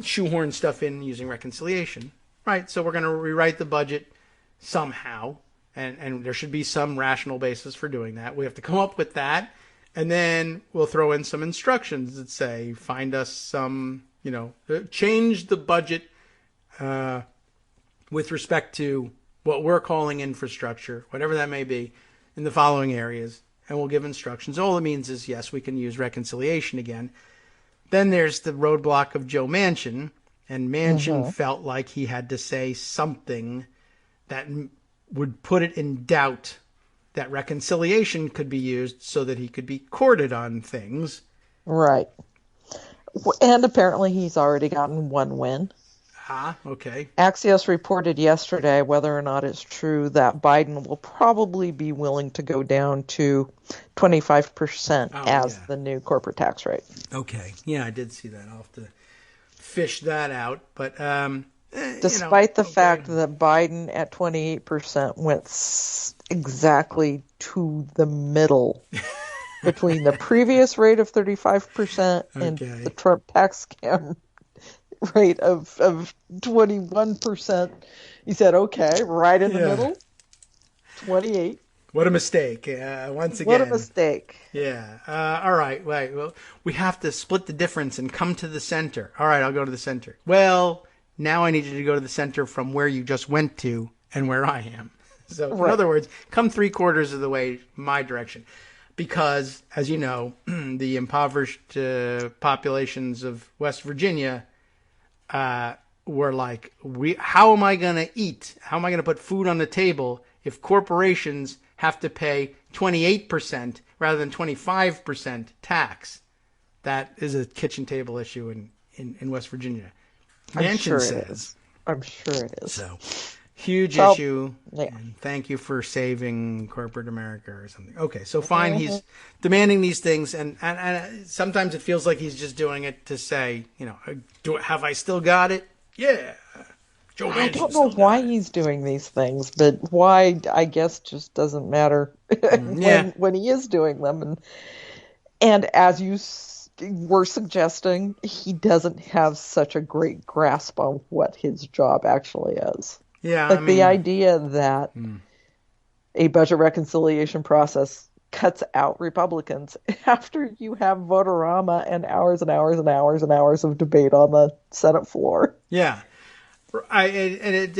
B: shoehorn stuff in using reconciliation. Right, so we're going to rewrite the budget somehow, and there should be some rational basis for doing that. We have to come up with that, and then we'll throw in some instructions that say, find us some, change the budget with respect to what we're calling infrastructure, whatever that may be, in the following areas, and we'll give instructions. All it means is, yes, we can use reconciliation again. Then there's the roadblock of Joe Manchin, and Manchin felt like he had to say something that would put it in doubt that reconciliation could be used so that he could be courted on things.
C: Right. And apparently he's already gotten one win.
B: Okay.
C: Axios reported yesterday, whether or not it's true, that Biden will probably be willing to go down to 25% as the new corporate tax rate.
B: Okay. Yeah, I did see that. I'll have to fish that out. But
C: despite the fact that Biden at 28% went exactly to the middle between the previous rate of 35% and the Trump tax scam rate of 21%. He said, okay, right in the middle, 28.
B: What a mistake. Once again.
C: What a mistake.
B: Yeah. All right. Right. Well, we have to split the difference and come to the center. All right, I'll go to the center. Well, now I need you to go to the center from where you just went to and where I am. So, in other words, come 3/4 of the way my direction. Because, as you know, the impoverished populations of West Virginia were like, how am I going to eat? How am I going to put food on the table if corporations have to pay 28% rather than 25% tax? That is a kitchen table issue in West Virginia.
C: I'm sure it is.
B: So, huge issue.
C: Yeah.
B: And thank you for saving corporate America or something. Okay, so fine, he's demanding these things, and sometimes it feels like he's just doing it to say, have I still got it? Yeah. Joe Manchin.
C: I don't know why he's doing these things, but why, I guess, just doesn't matter when he is doing them. And as you were suggesting, he doesn't have such a great grasp on what his job actually is.
B: Yeah,
C: like the idea that a budget reconciliation process cuts out Republicans after you have votorama and hours and hours and hours and hours of debate on the Senate floor.
B: Yeah, I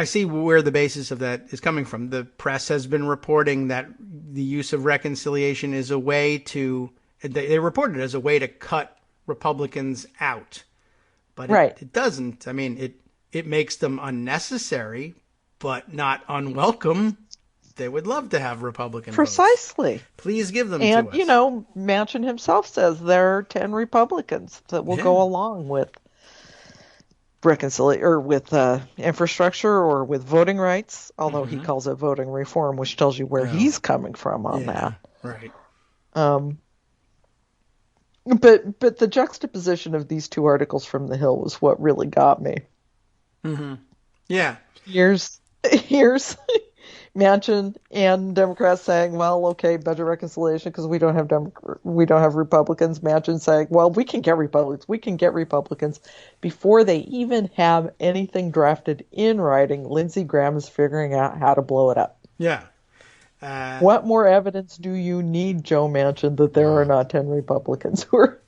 B: see where the basis of that is coming from. The press has been reporting that the use of reconciliation is a way to. They report it as a way to cut Republicans out, but it doesn't. I mean, it makes them unnecessary, but not unwelcome. They would love to have Republican
C: Precisely.
B: votes. Please give them
C: to us.
B: And,
C: Manchin himself says there are 10 Republicans that will go along with reconciliation or with infrastructure or with voting rights, although he calls it voting reform, which tells you where he's coming from on that.
B: Right.
C: But the juxtaposition of these two articles from the Hill was what really got me.
B: Mm-hmm. Yeah.
C: Here's Manchin and Democrats saying, well, okay, budget reconciliation because we don't have Republicans. Manchin saying, well, we can get Republicans. Before they even have anything drafted in writing, Lindsey Graham is figuring out how to blow it up.
B: Yeah.
C: What more evidence do you need, Joe Manchin, that there are not 10 Republicans who are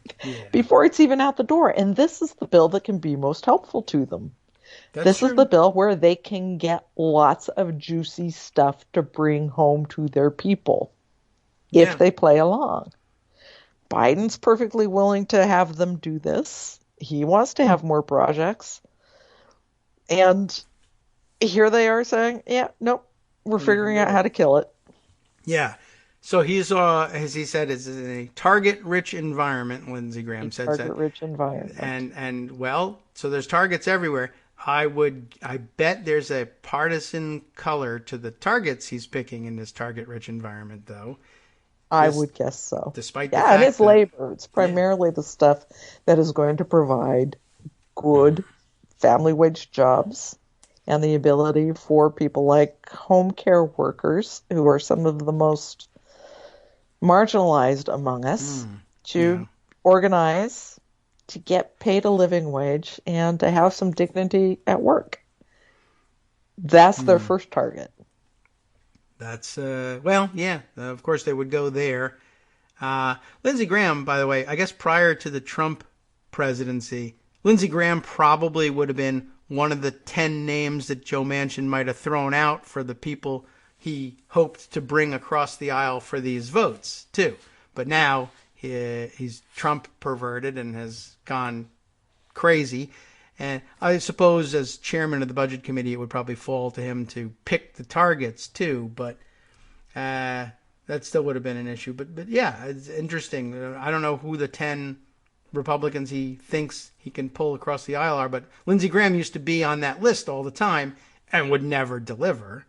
C: before it's even out the door? And this is the bill that can be most helpful to them. This is the bill where they can get lots of juicy stuff to bring home to their people. if they play along. Biden's perfectly willing to have them do this. He wants to have more projects. And here they are saying, yeah, nope, we're figuring out how to kill it.
B: Yeah. So he's, as he said, is in a target-rich environment, Lindsey Graham said.
C: Target-rich environment.
B: And well, so there's targets everywhere. I bet there's a partisan color to the targets he's picking in this target-rich environment, though.
C: I would guess so.
B: Despite the fact
C: and it's labor. It's primarily the stuff that is going to provide good family wage jobs and the ability for people like home care workers, who are some of the most marginalized among us, to organize, to get paid a living wage, and to have some dignity at work. That's their first target.
B: That's, of course they would go there. Lindsey Graham, by the way, I guess prior to the Trump presidency, Lindsey Graham probably would have been one of the 10 names that Joe Manchin might have thrown out for the people he hoped to bring across the aisle for these votes, too. But now he's Trump perverted and has gone crazy. And I suppose as chairman of the Budget Committee, it would probably fall to him to pick the targets, too. But that still would have been an issue. But yeah, it's interesting. I don't know who the 10 Republicans he thinks he can pull across the aisle are, but Lindsey Graham used to be on that list all the time and would never deliver.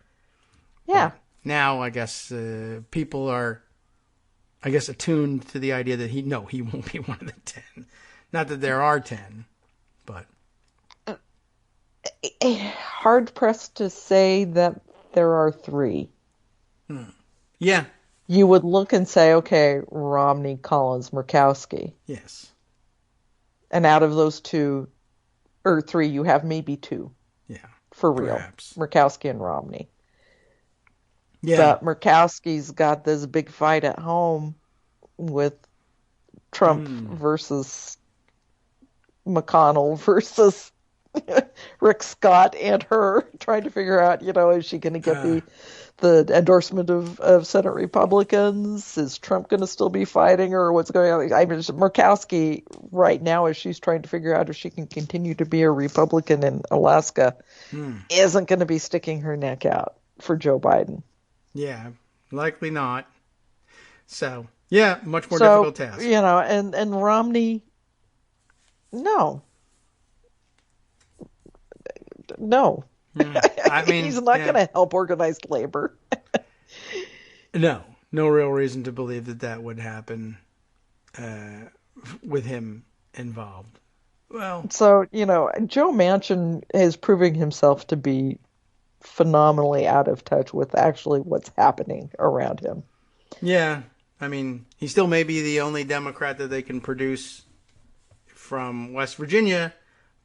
C: Yeah.
B: But now, I guess, people are, attuned to the idea that he won't be one of the 10. Not that there are 10, but.
C: Hard pressed to say that there are 3.
B: Yeah.
C: You would look and say, okay, Romney, Collins, Murkowski.
B: Yes.
C: And out of those 2 or 3, you have maybe 2.
B: Yeah.
C: For real.
B: Perhaps.
C: Murkowski and Romney.
B: Yeah.
C: But Murkowski's got this big fight at home with Trump versus McConnell versus Rick Scott and her, trying to figure out, is she going to get the endorsement of Senate Republicans? Is Trump going to still be fighting, or what's going on? I mean, Murkowski right now, as she's trying to figure out if she can continue to be a Republican in Alaska, isn't going to be sticking her neck out for Joe Biden.
B: Yeah, likely not. So, yeah, much more difficult task.
C: And Romney, no. I mean, he's not going to help organized labor.
B: No real reason to believe that would happen with him involved. Well,
C: so, Joe Manchin is proving himself to be phenomenally out of touch with actually what's happening around him.
B: Yeah. I mean, he still may be the only Democrat that they can produce from West Virginia,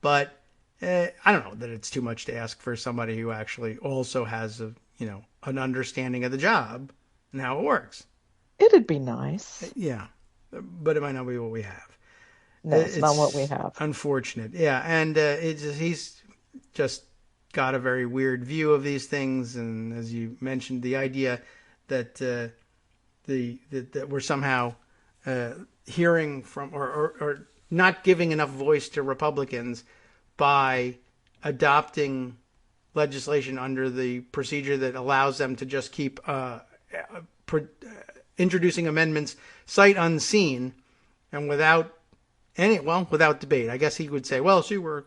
B: but I don't know that it's too much to ask for somebody who actually also has an understanding of the job and how it works.
C: It'd be nice.
B: Yeah, but it might not be what we have.
C: No, it's not what we have.
B: Unfortunate. Yeah, and he's just got a very weird view of these things, and as you mentioned, the idea that that we're somehow hearing from or not giving enough voice to Republicans by adopting legislation under the procedure that allows them to just keep introducing amendments sight unseen and without debate. I guess he would say, well, see, we're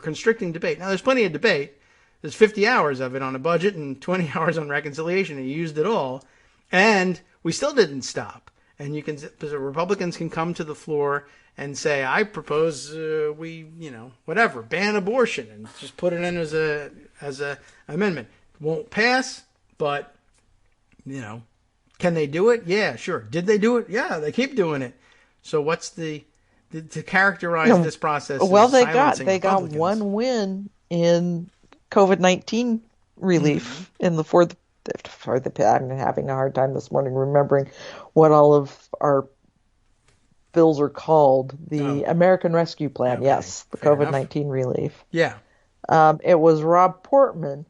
B: constricting debate. Now, there's plenty of debate. There's 50 hours of it on a budget and 20 hours on reconciliation, and you used it all. And we still didn't stop. And the Republicans can come to the floor and say, I propose ban abortion, and just put it in as a amendment. It won't pass, but, can they do it? Yeah, sure. Did they do it? Yeah, they keep doing it. So what's to characterize this process?
C: Well, they got one win in COVID-19 relief I'm having a hard time this morning remembering what all of our bills are called. The American Rescue Plan, okay. Yes, the COVID-19 relief.
B: Yeah.
C: It was Rob Portman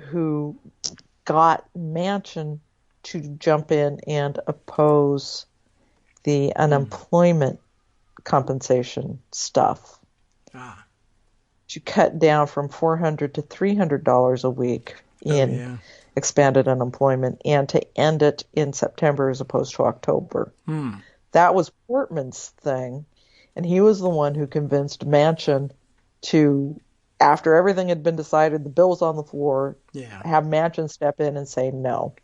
C: who got Manchin to jump in and oppose the unemployment compensation stuff to cut down from $400 to $300 a week in expanded unemployment and to end it in September as opposed to October. That was Portman's thing, and he was the one who convinced Manchin to, after everything had been decided, the bill was on the floor, have Manchin step in and say no.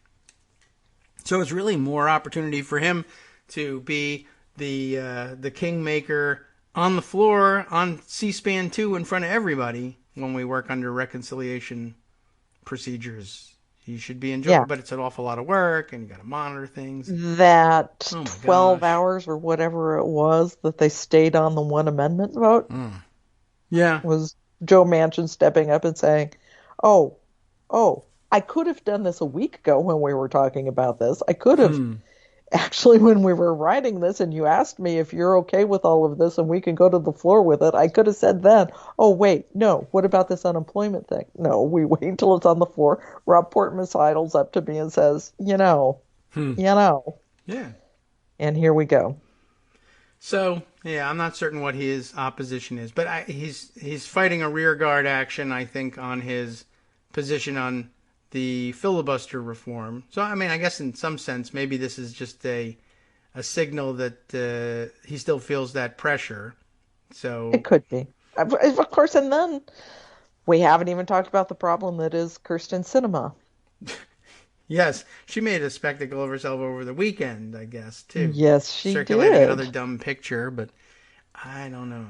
B: So it's really more opportunity for him to be the kingmaker on the floor on C-SPAN 2 in front of everybody when we work under reconciliation procedures. He should be enjoying, but it's an awful lot of work, and you got to monitor things.
C: That 12 hours or whatever it was that they stayed on the one amendment vote was Joe Manchin stepping up and saying, oh, I could have done this a week ago when we were talking about this. I could have actually, when we were writing this and you asked me if you're okay with all of this and we can go to the floor with it, I could have said then, oh, wait, no, what about this unemployment thing? No, we wait until it's on the floor. Rob Portman sidles up to me and says, you know.
B: Yeah.
C: And here we go.
B: So, I'm not certain what his opposition is, but he's fighting a rearguard action, I think, on his position on the filibuster reform. So, I mean, I guess in some sense, maybe this is just a signal that he still feels that pressure. So
C: it could be. Of course, and then we haven't even talked about the problem that is Kyrsten Sinema.
B: Yes, she made a spectacle of herself over the weekend, I guess, too.
C: Yes, she
B: Circulating
C: did.
B: another dumb picture, but I don't know.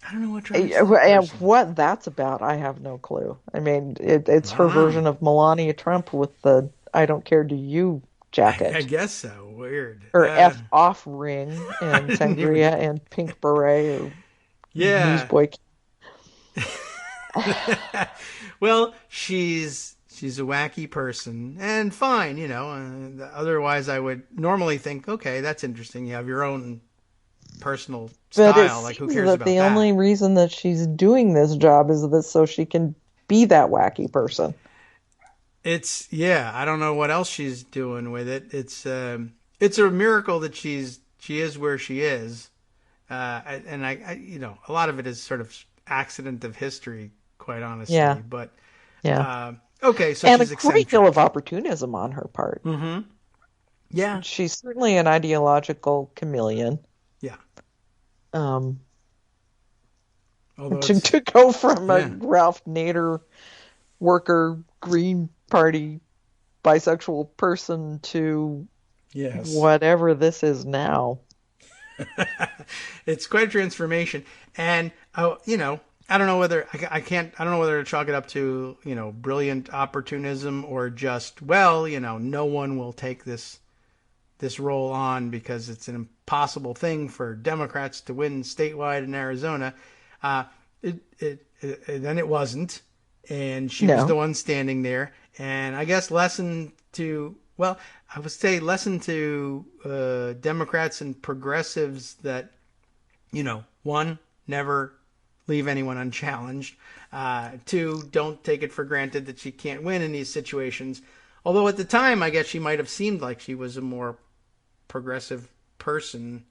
B: I don't know what drives
C: and what that's about, I have no clue. I mean, it's her version of Melania Trump with the "I don't care, do you" jacket.
B: I guess so. Weird.
C: Her F off ring and sangria and pink beret. Or Newsboy.
B: Well, she's a wacky person, and fine, otherwise, I would normally think, okay, that's interesting. You have your own personal style. Like, who cares about that?
C: The only reason that she's doing this job is that so she can be that wacky person.
B: I don't know what else she's doing with it. It's a miracle that she is where she is, and I a lot of it is sort of accident of history, quite honestly.
C: Yeah.
B: But
C: okay, so and she's a great deal of opportunism on her part.
B: Mm-hmm. Yeah,
C: she's certainly an ideological chameleon.
B: Yeah.
C: To go from a Ralph Nader worker Green Party bisexual person to whatever this is now.
B: It's quite a transformation, and I don't know whether I don't know whether to chalk it up to brilliant opportunism or just no one will take this role on because it's an impossible thing for Democrats to win statewide in Arizona. Then it wasn't, and she was the one standing there. And I guess lesson to Democrats and progressives that, one, never leave anyone unchallenged. Two, don't take it for granted that she can't win in these situations. Although at the time, I guess she might have seemed like she was a more progressive person,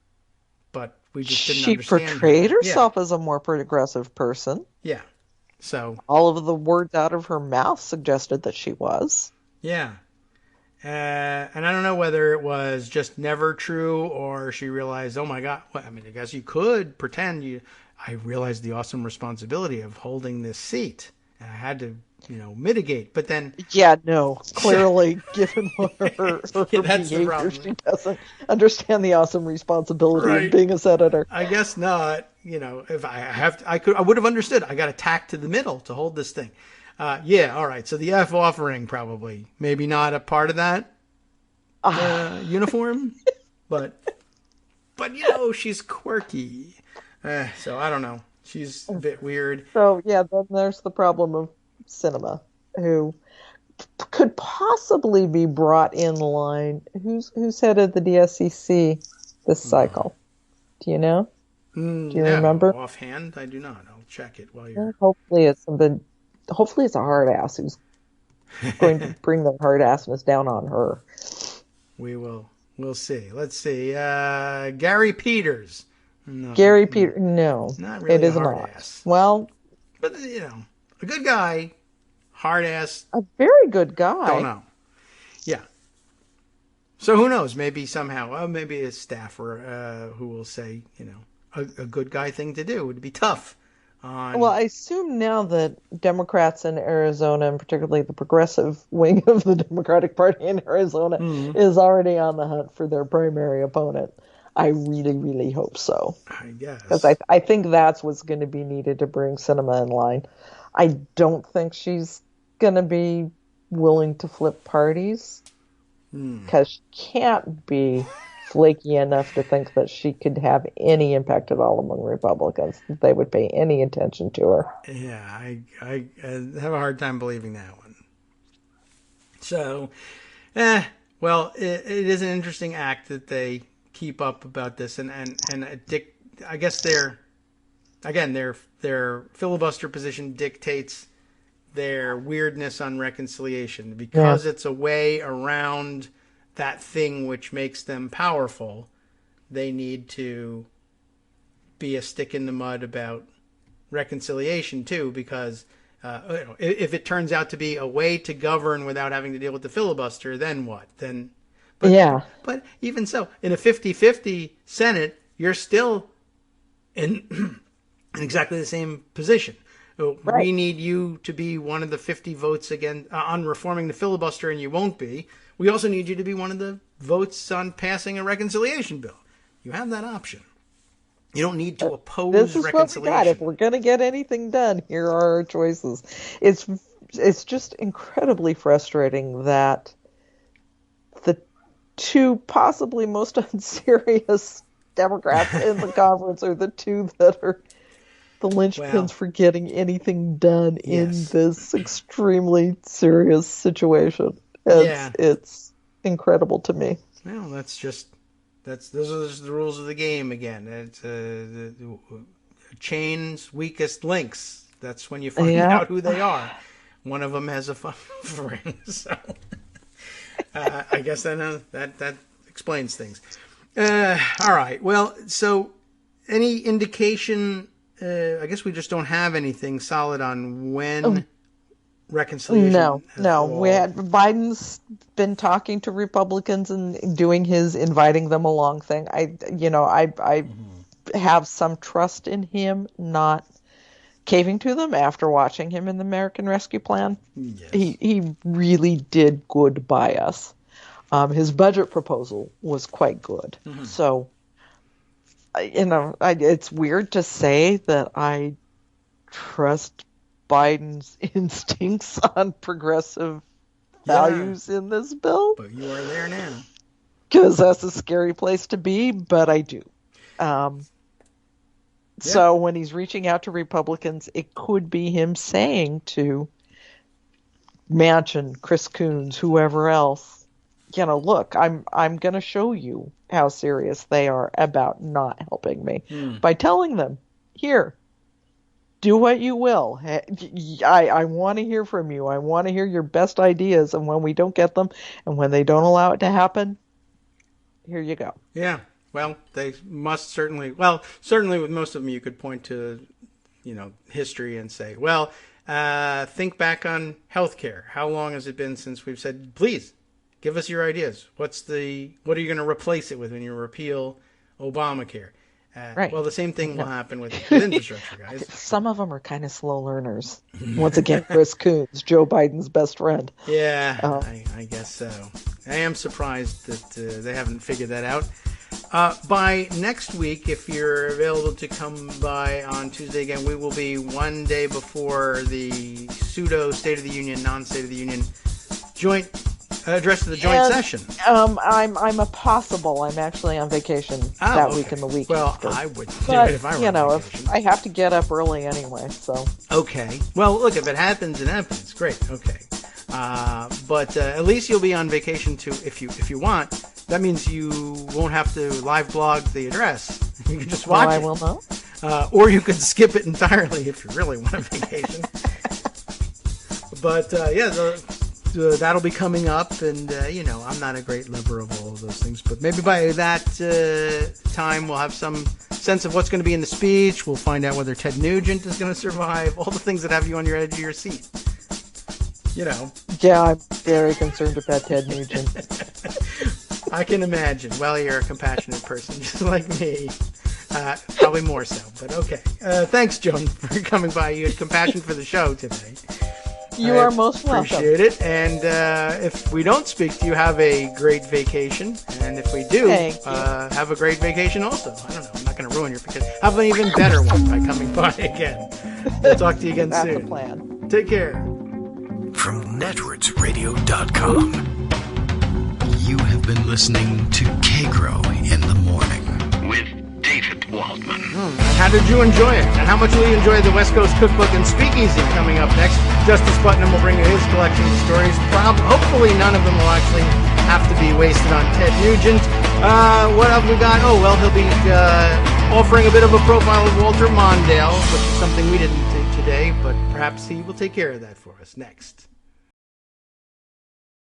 B: but we just didn't understand.
C: She portrayed herself as a more progressive person.
B: Yeah. So
C: all of the words out of her mouth suggested that she was.
B: Yeah. And I don't know whether it was just never true or she realized, oh my God, I guess you could pretend I realized the awesome responsibility of holding this seat. And I had to, mitigate. But then...
C: clearly, given her behavior, she doesn't understand the awesome responsibility of being a senator.
B: I guess not. If I would have understood. I got a tack to the middle to hold this thing. All right. So the F offering probably, maybe not a part of that uniform, but she's quirky. So I don't know. She's a bit weird.
C: So then there's the problem of Sinema, who could possibly be brought in line. Who's head of the DSCC this cycle? Do you know? Do you remember?
B: Offhand, I do not. I'll check it while you're.
C: Hopefully it's a hard ass who's going to bring the hard assness down on her.
B: We'll see. Let's see. Gary Peters. No,
C: Gary Peters. No,
B: not really
C: it is
B: a hard
C: not.
B: ass.
C: Well,
B: But a good guy, hard ass.
C: a very good guy.
B: Don't know. Yeah. So who knows? Maybe somehow, maybe a staffer who will say, a good guy thing to do would be tough.
C: Well, I assume now that Democrats in Arizona, and particularly the progressive wing of the Democratic Party in Arizona, is already on the hunt for their primary opponent. I really, really hope so.
B: I guess.
C: Because I think that's what's going to be needed to bring Sinema in line. I don't think she's going to be willing to flip parties. Because she can't be flaky enough to think that she could have any impact at all among Republicans, that they would pay any attention to her.
B: Yeah, I have a hard time believing that one. So, well, it is an interesting act that they keep up about this, and I guess their filibuster position dictates their weirdness on reconciliation, because it's a way around that thing which makes them powerful. They need to be a stick in the mud about reconciliation too, because if it turns out to be a way to govern without having to deal with the filibuster, then what? But even so, in a 50-50 Senate, you're still in exactly the same position. Right. We need you to be one of the 50 votes again on reforming the filibuster, and you won't be. We also need you to be one of the votes on passing a reconciliation bill. You have that option. You don't need to oppose reconciliation.
C: This is what we got. If we're going to get anything done, here are our choices. It's just incredibly frustrating that the two possibly most unserious Democrats in the conference are the two that are the linchpins for getting anything done in this extremely serious situation. It's incredible to me.
B: Well, those are just the rules of the game again. It's the chain's weakest links. That's when you find out who they are. One of them has a ring, so I guess that explains things. All right. Well, so any indication? I guess we just don't have anything solid on when reconciliation.
C: No. Biden's been talking to Republicans and doing his inviting them along thing. I have some trust in him not caving to them after watching him in the American Rescue Plan. Yes. He really did good by us. His budget proposal was quite good. Mm-hmm. So, it's weird to say that I trust Biden's instincts on progressive values in this bill.
B: But you are there now.
C: Because that's a scary place to be, but I do. So when he's reaching out to Republicans, it could be him saying to Manchin, Chris Coons, whoever else, look, I'm going to show you how serious they are about not helping me by telling them, here, do what you will. I want to hear from you. I want to hear your best ideas. And when we don't get them and when they don't allow it to happen, here you go.
B: Yeah. Well, they must certainly with most of them you could point to, history and say, think back on healthcare. How long has it been since we've said, please, give us your ideas. What are you going to replace it with when you repeal Obamacare? Right. Well, the same thing will happen with infrastructure, guys.
C: Some of them are kind of slow learners. Once again, Chris Coons, Joe Biden's best friend.
B: Yeah, I guess so. I am surprised that they haven't figured that out. By next week, if you're available to come by on Tuesday again, we will be one day before the pseudo State of the Union, non-State of the Union joint address to the joint session.
C: I'm a possible. I'm actually on vacation that week and the week.
B: Well,
C: after.
B: I would do it if I were on vacation.
C: If I have to get up early anyway, so.
B: Okay. Well, look, if it happens, it happens. Great. Okay. But at least you'll be on vacation too, if you want. That means you won't have to live blog the address. You can just watch it.
C: I will not.
B: Or you could skip it entirely if you really want a vacation. But that'll be coming up, and I'm not a great lover of all of those things, but maybe by that time we'll have some sense of what's going to be in the speech. We'll find out whether Ted Nugent is going to survive. All the things that have you on your edge of your seat.
C: Yeah, I'm very concerned about Ted Nugent.
B: I can imagine. Well, you're a compassionate person, just like me. Probably more so, but okay. Thanks, Joan, for coming by. You had compassion for the show today.
C: You are most welcome.
B: Appreciate it. And if we don't speak to you, have a great vacation. And if we do, have a great vacation also. I don't know. I'm not going to ruin your vacation. Have an even better one by coming by again. We'll talk to you again soon.
C: That's the plan.
B: Take care.
A: From networksradio.com, you have been listening to Kagro in the Morning with David Waldman.
B: How did you enjoy it? And how much will you enjoy the West Coast Cookbook and Speakeasy coming up next? Justice Putnam will bring you his collection of stories. Hopefully none of them will actually have to be wasted on Ted Nugent. What have we got? Oh, well, he'll be offering a bit of a profile of Walter Mondale, which is something we didn't do today, but perhaps he will take care of that for us next.